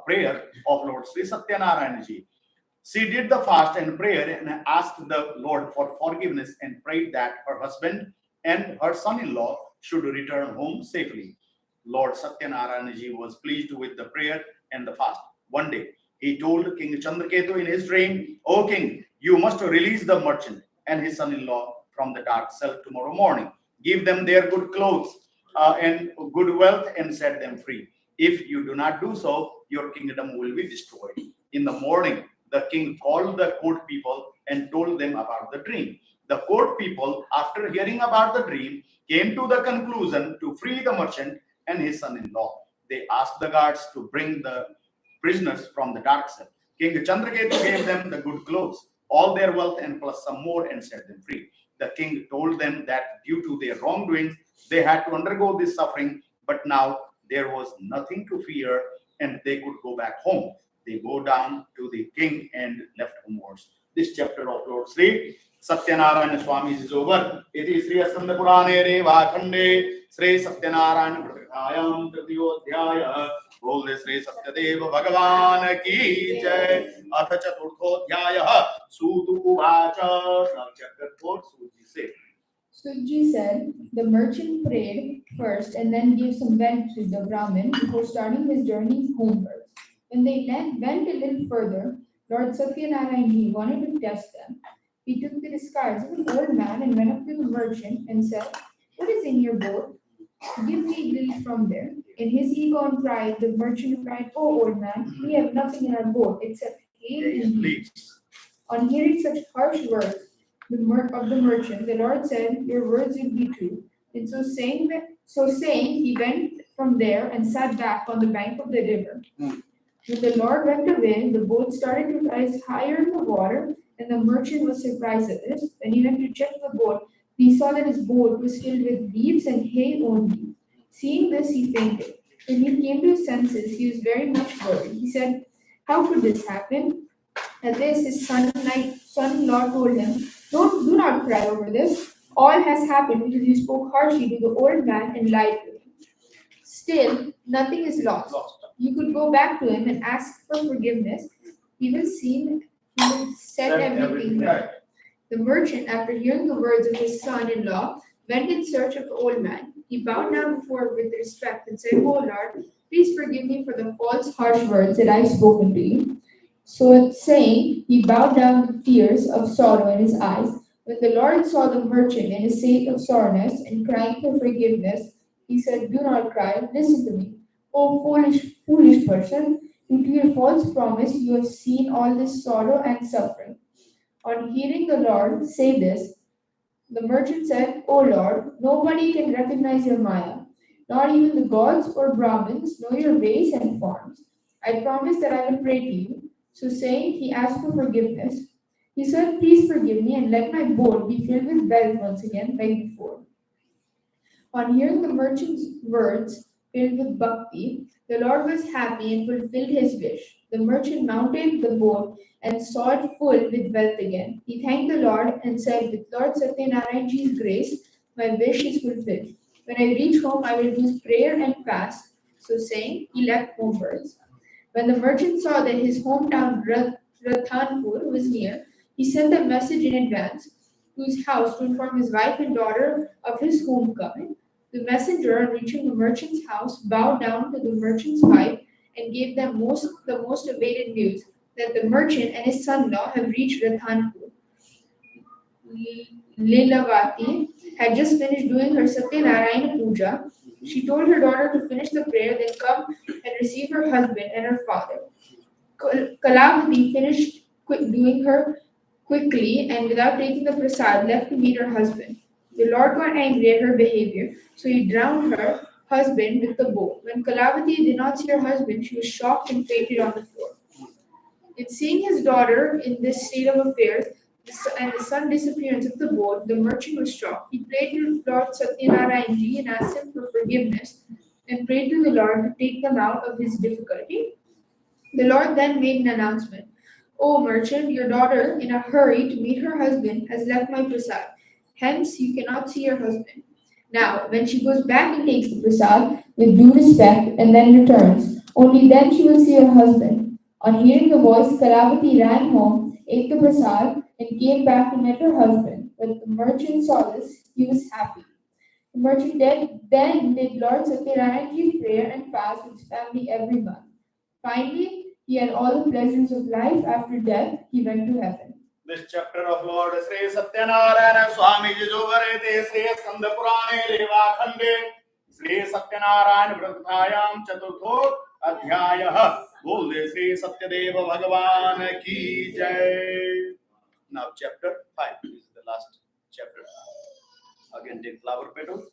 prayer of Lord Sri Satyanarayana ji. She did the fast and prayer and asked the Lord for forgiveness and prayed that her husband and her son-in-law should return home safely. Lord Satyanarayana ji was pleased with the prayer and the fast. One day, he told King Chandraketu in his dream, "O king, you must release the merchant and his son-in-law from the dark cell tomorrow morning. Give them their good clothes and good wealth and set them free. If you do not do so, your kingdom will be destroyed." In the morning, the king called the court people and told them about the dream. The court people, after hearing about the dream, came to the conclusion to free the merchant and his son-in-law. They asked the guards to bring the prisoners from the dark cell. King Chandraketu gave them the good clothes, all their wealth, and plus some more, and set them free. The king told them that due to their wrongdoings, they had to undergo this suffering, but now there was nothing to fear and they could go back home. They go down to the king and left homewards. This chapter of Lord Sri Satyanarayana Swami is over. It is Sri Asanda Purane Reva Khande Sri Satyanarayana Pradhyayam Tridiyodhyaya. बोल श्री सत्यदेव भगवान की जय. अथ चतुर्थोऽध्यायः सूत उवाच. Now chapter 4, Suji said. Sujji said the merchant prayed first and then gave some vent to the Brahmin before starting his journey homewards. When they went a little further, Lord Satyanarayana wanted to test them. He took the disguise of an old man and went up to the merchant and said, "What is in your boat? Give me a little from there." In his ego and pride, the merchant replied, "Oh, old man, we have nothing in our boat except hay and meat." Please. On hearing such harsh words of the merchant, the Lord said, "Your words will be true." And so saying, he went from there and sat back on the bank of the river. Hmm. When the Lord went away, the boat started to rise higher in the water, and the merchant was surprised at this. When he went to check the boat, he saw that his boat was filled with leaves and hay only. Seeing this, he fainted. When he came to his senses, he was very much worried. He said, "How could this happen?" At this, his son-in-law told him, Do not cry over this. All has happened because you spoke harshly to the old man and lied to him. Still, nothing is lost. You could go back to him and ask for forgiveness. He will set everything right. The merchant, after hearing the words of his son-in-law, went in search of the old man. He bowed down before him with respect and said, "Oh Lord, please forgive me for the false, harsh words that I have spoken to you." So saying, he bowed down with tears of sorrow in his eyes. When the Lord saw the merchant in a state of soreness and crying for forgiveness, he said, "Do not cry, listen to me. O foolish person, due to your false promise, you have seen all this sorrow and suffering." On hearing the Lord say this, the merchant said, "O Lord, nobody can recognize your Maya. Not even the gods or Brahmins know your ways and forms. I promise that I will pray to you." So saying, he asked for forgiveness. He said, "Please forgive me and let my boat be filled with wealth once again like before." On hearing the merchant's words filled with bhakti, the Lord was happy and fulfilled his wish. The merchant mounted the boat and saw it full with wealth again. He thanked the Lord and said, "With Lord Satyanarayan's grace, my wish is fulfilled. When I reach home, I will do prayer and fast." So saying, he left homewards. When the merchant saw that his hometown Rathanpur was near, he sent a message in advance to his house to inform his wife and daughter of his homecoming. The messenger, on reaching the merchant's house, bowed down to the merchant's wife and gave them the most awaited news that the merchant and his son-in-law have reached Rathanpur. Lilavati had just finished doing her Satyanarayana puja. She told her daughter to finish the prayer, then come and receive her husband and her father. Kalavati finished doing her quickly and without taking the prasad left to meet her husband. The Lord got angry at her behavior, so he drowned her husband with the boat. When Kalavati did not see her husband, she was shocked and fainted on the floor. In seeing his daughter in this state of affairs and the sudden disappearance of the boat, the merchant was shocked. He prayed to Lord Satyanarayana and asked him for forgiveness and prayed to the Lord to take them out of his difficulty. The Lord then made an announcement. "O merchant, your daughter, in a hurry to meet her husband, has left my prasad. Hence, you cannot see your husband. Now, when she goes back and takes the prasad with due respect and then returns, only then she will see her husband." On hearing the voice, Kalavati ran home, ate the prasad, and came back to meet her husband. When the merchant saw this, he was happy. The merchant then did Lord Satyanarayana's prayer and fast with his family every month. Finally, he had all the pleasures of life. After death, he went to heaven. This chapter of Lord Shri Satyanarayana Swami Ji jo varete Shri Skanda Purane Reva Khande Shri Satyanarayana Vrthayam Chaturtho Adhyayah Bol Shri Satyadeva Bhagavan Ki Jai. Now chapter 5 is the last chapter. Again take flower petals.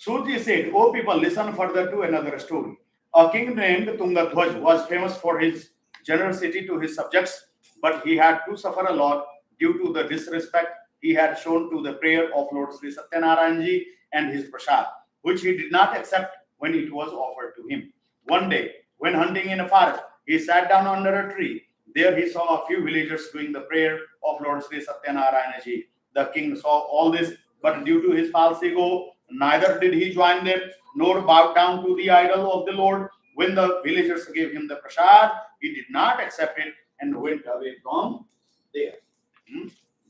Suji said, "O people, listen further to another story. A king named Tungadhwaj was famous for his generosity to his subjects, but he had to suffer a lot due to the disrespect he had shown to the prayer of Lord Sri Satyanarayana and his prasad, which he did not accept when it was offered to him. One day, when hunting in a forest, he sat down under a tree. There he saw a few villagers doing the prayer of Lord Sri Satyanarayana. The king saw all this, but due to his false ego, neither did he join them, nor bow down to the idol of the Lord. When the villagers gave him the prasad, he did not accept it and went away from there.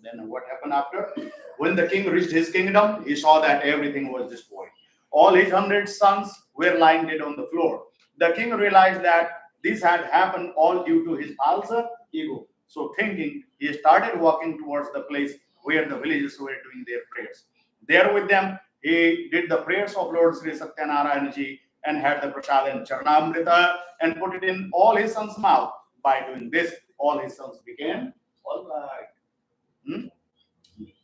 Then what happened after? When the king reached his kingdom, he saw that everything was destroyed. All his 100 sons were lying dead on the floor. The king realized that this had happened all due to his false ego. So thinking, he started walking towards the place where the villagers were doing their prayers. There with them, he did the prayers of Lord Sri Satyanarayana ji and had the prasad and charnamrita and put it in all his sons' mouth. By doing this, all his sons became all right.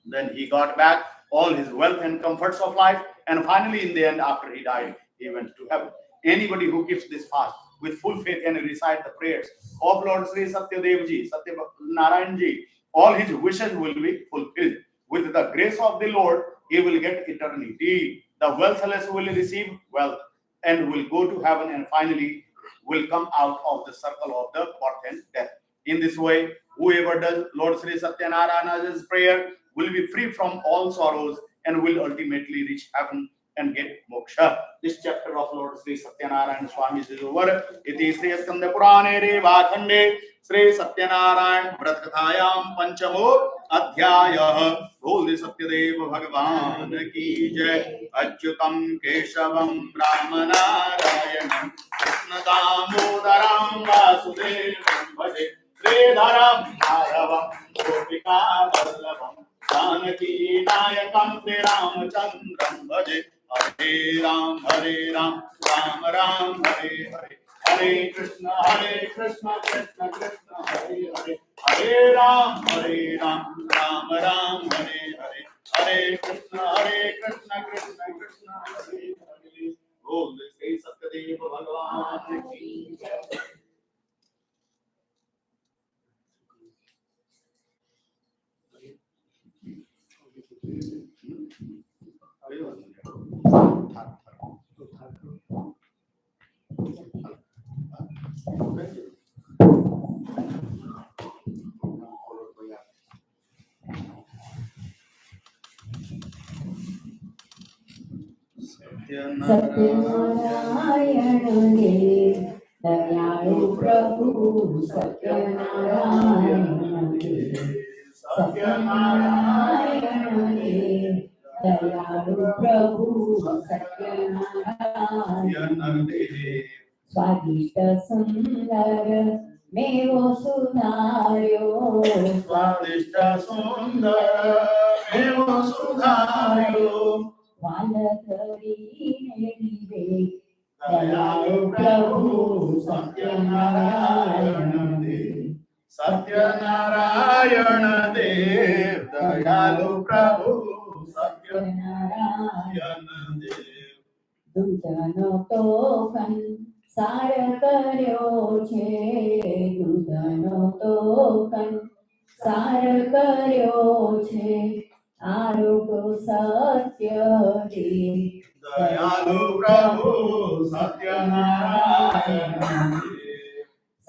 Then he got back all his wealth and comforts of life, and finally, in the end, after he died, he went to heaven. Anybody who keeps this fast with full faith and recite the prayers of Lord Sri Satyadev ji, Satyanarayan ji, all his wishes will be fulfilled. With the grace of the Lord, he will get eternity. The wealthless will receive wealth and will go to heaven, and finally will come out of the circle of the birth and death. In this way, whoever does Lord Sri Satyanarayana's prayer will be free from all sorrows and will ultimately reach heaven and get moksha. This chapter of Lord Sri Satyanarayana Swami is over. Iti Sri Skanda Purane Revakhande Sri Satyanarayana Vratkatayam Panchamo Adhyayah. Holy Satyadeva Bhagavan ki jai. Achyutam Keshavam Brahmanarayanam Krishna Damodaram Vasudevam Bhaje Sridharam Madhavam Gopika Vallabham Janaki Nayakam Sri Ramachandram Bhaje Hare Ram, Ram Ram, Hare Hare. Hare Krishna, Krishna Krishna, Hare Hare. Hare Ram, Ram Ram, Hare Hare. Hare Krishna, Krishna Krishna, Hare Hare. Holy Sri Satyadeva Bhagavan ki jai. Satyanarayan देव दयालु प्रभु सत्यनारायण देव सत्यनारायण देव दयालु प्रभु सत्यनारायण देव स्वादिष्ट सुंदर मेवो सुधार्यो स्वादिष्ट सुंदर मेवो सुधार्यो वालधरीने दिवे दयालु प्रभु सत्यनारायण देव सत्यनारायण देव दयालु प्रभु सत्यनारायण देव दूधनो तोफन सार कर्यो छे दूधनो तोफन सार कर्यो छे आरोग्य सत्य देव दयालु प्रभु सत्यनारायण देव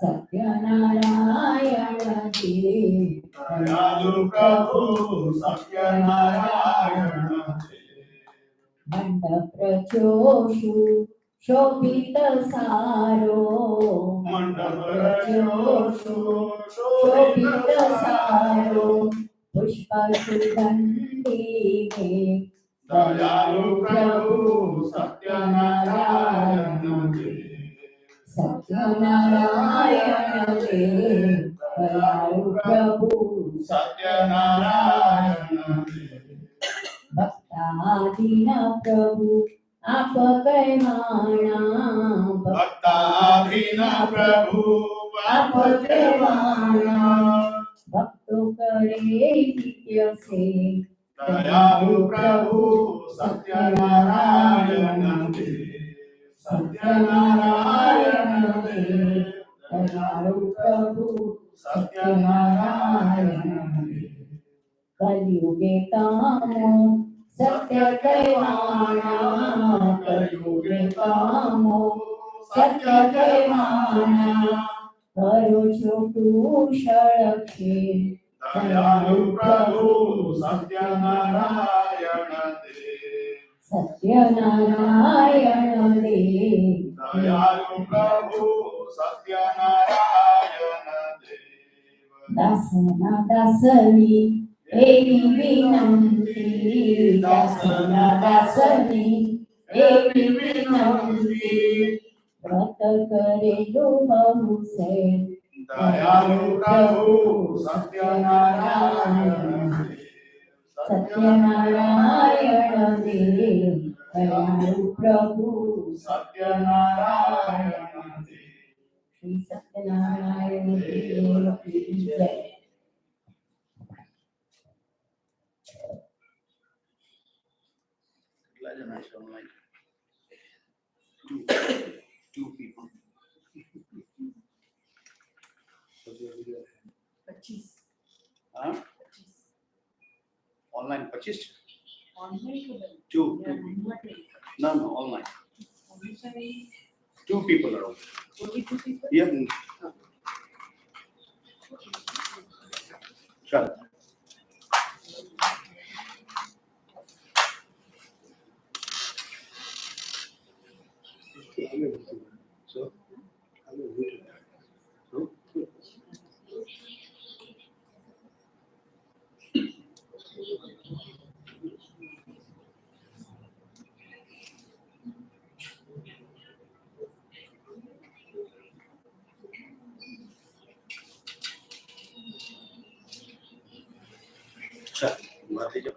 सत्यनारायण देव दयालु प्रभु सत्यनारायण देव मंडप रचोषु शोभित सारो मंडप रचोषु शोभित सारो पुष्प सुगंधी में दयालु प्रभु सत्यनारायण देव सत्यनारायण देव दयालु प्रभु सत्यनारायण देव भक्ताधीन प्रभु आप कहमाना भक्ताधीन प्रभु आप कहमाना भक्तों करे नित्य से दयालु प्रभु सत्यनारायण देव सत्यनारायण देव दयालु प्रभु सत्यनारायण देव कलियुगे कामो सत्य कहमाना कलियुगे कामो सत्य कहमाना करो छो कुशल खेल दयालु प्रभु सत्यनारायण देव सत्यनारायण देव दयालु प्रभु सत्यनारायण देव दासना दासनी एवी विनंती दासना दासनी एवी विनंती व्रत करेलो बहुसे दयालु प्रभु सत्यनारायण सत्यनारायण देव दयालु प्रभु सत्यनारायण श्री सत्यनारायण देव की जय. Two people. 25. Huh? Online purchased? Online to Two. the No, online. Two people around. only 2 people. Yeah. Sure. So, sure. Baat hai jo.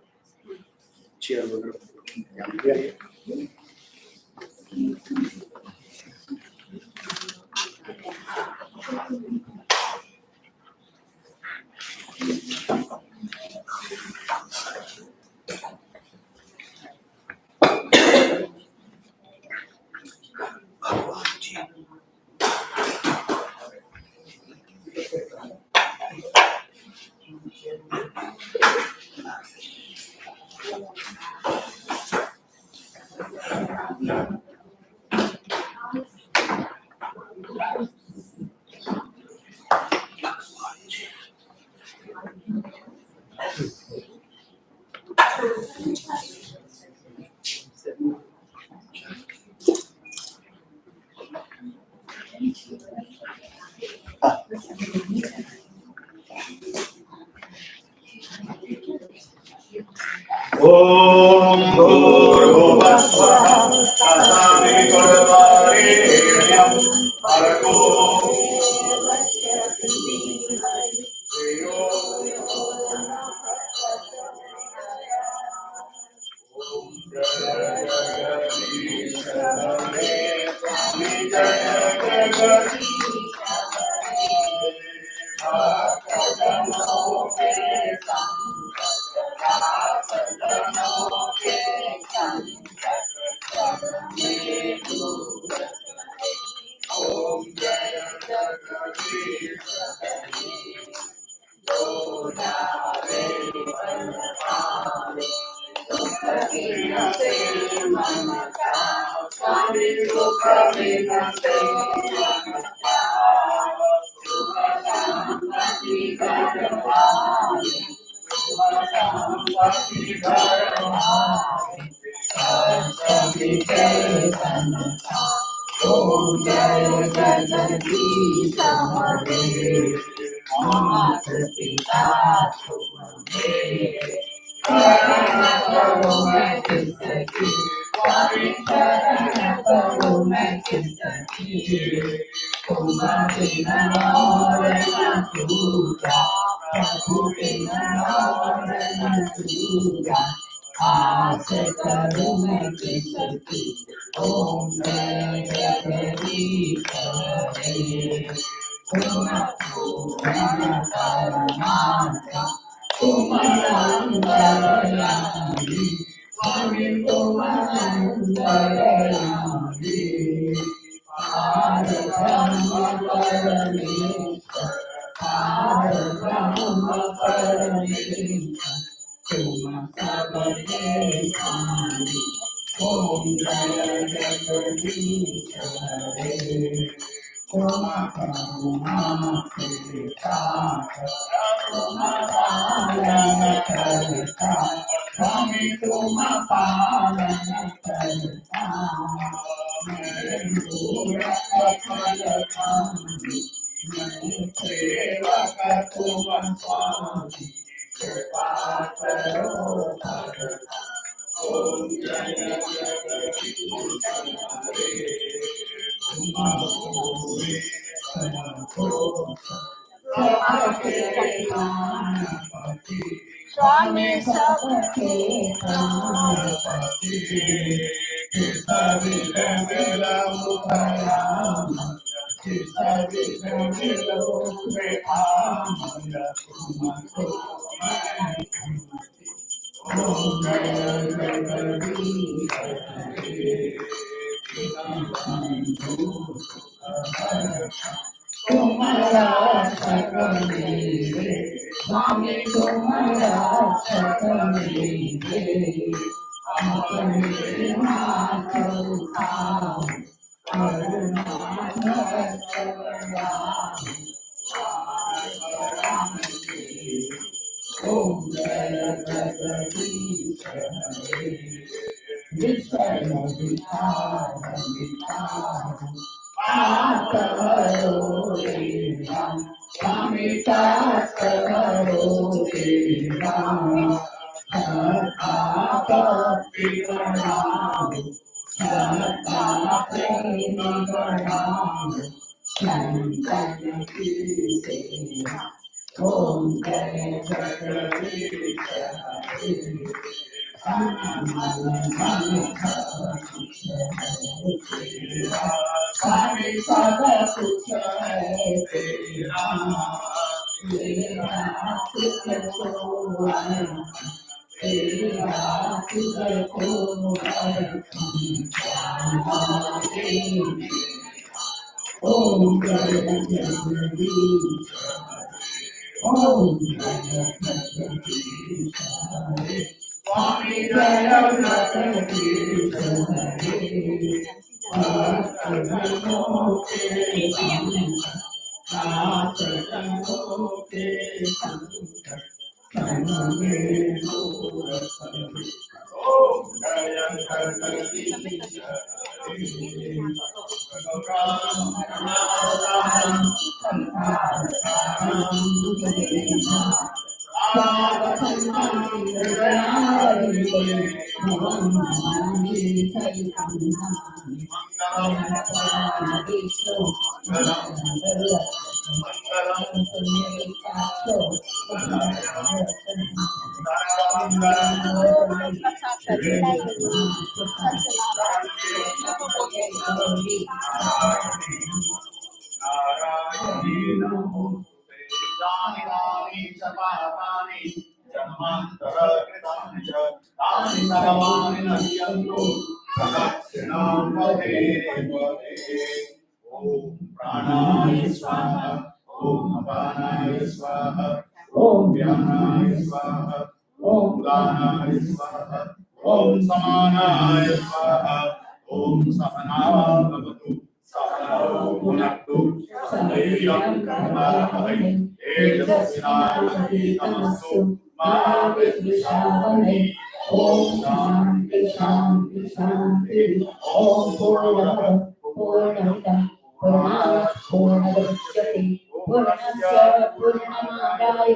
Chair वगैरह. Yeah. Om Bhurvasvaha Tasavitvarvarenyam Bhargo स्वामी सबके तुम्हारा शरण स्वामी तुम्हारा शरण अपने हाथ उठाओ करुणा ओम जय जगदीश हरे विषय विचार विचार करो रे राम स्वामी करो रे राम भक्ति बढ़ाओ श्रद्धा प्रेम बढ़ाओ शंकर की सेवा ओम जय जगदीश हरे स्वामी सब कुछ है तेरा तेरा तुझको तेरा तुझको ओम जय जगदीश ओम जय जगदीश हरे स्वामी जय जगदीश जानिनानि च पापानि जन्मान्तरकृतानि च तानि सर्वाणि नश्यन्तु प्रदक्षिणां पदे पदे ॐ प्राणाय स्वाहा ॐ अपानाय स्वाहा ॐ व्यानाय स्वाहा ॐ उदानाय स्वाहा ॐ समानाय स्वाहा ॐ सहना भवतु सहनौ भुनक्तु सदैवं कर्मवहै तेजस्विनावधीतमस्तु मा विद्विषावहै ॐ शान्ति शान्ति शान्ति ॐ पूर्णमदः पूर्णमिदं पूर्णात् पूर्णमुदच्यते पूर्णस्य पूर्णमादाय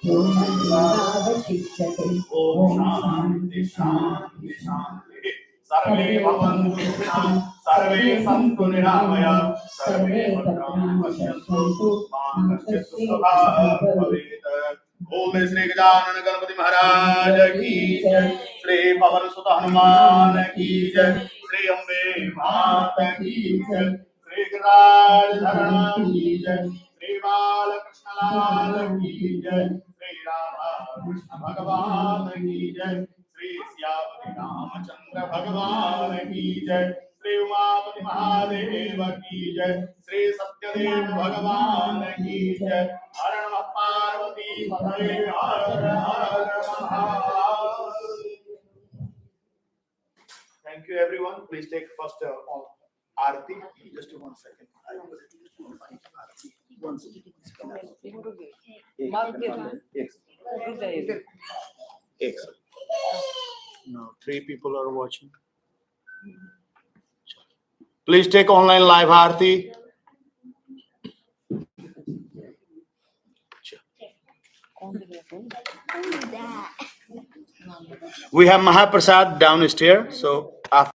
पूर्णमेवावशिष्यते ॐ शान्ति शान्ति शान्ति सर्वे भवन्तु सुखिनः सर्वे सन्तु निरामया सर्वे भद्राणि पश्यन्तु मा कश्चित् दुःखभाग् भवेत् ओम श्री गजानन गणपति महाराज की जय श्री पवन सुत हनुमान की जय श्री अम्बे माता की जय श्री गिरिराज धरण की जय श्री बालकृष्ण लाल की जय श्री राधा कृष्ण भगवान की जय श्री सियापति रामचंद्र भगवान की जय श्री उमापति महादेव की जय श्री सत्यदेव भगवान की जय हर नमः पार्वती पतये हर हर Mahadev. Thank you everyone. Please take first Aarti. Just 1 second. Aarti. 1 second. Now 3 people are watching. Please take online live Aarti. We have Mahaprasad downstairs. So after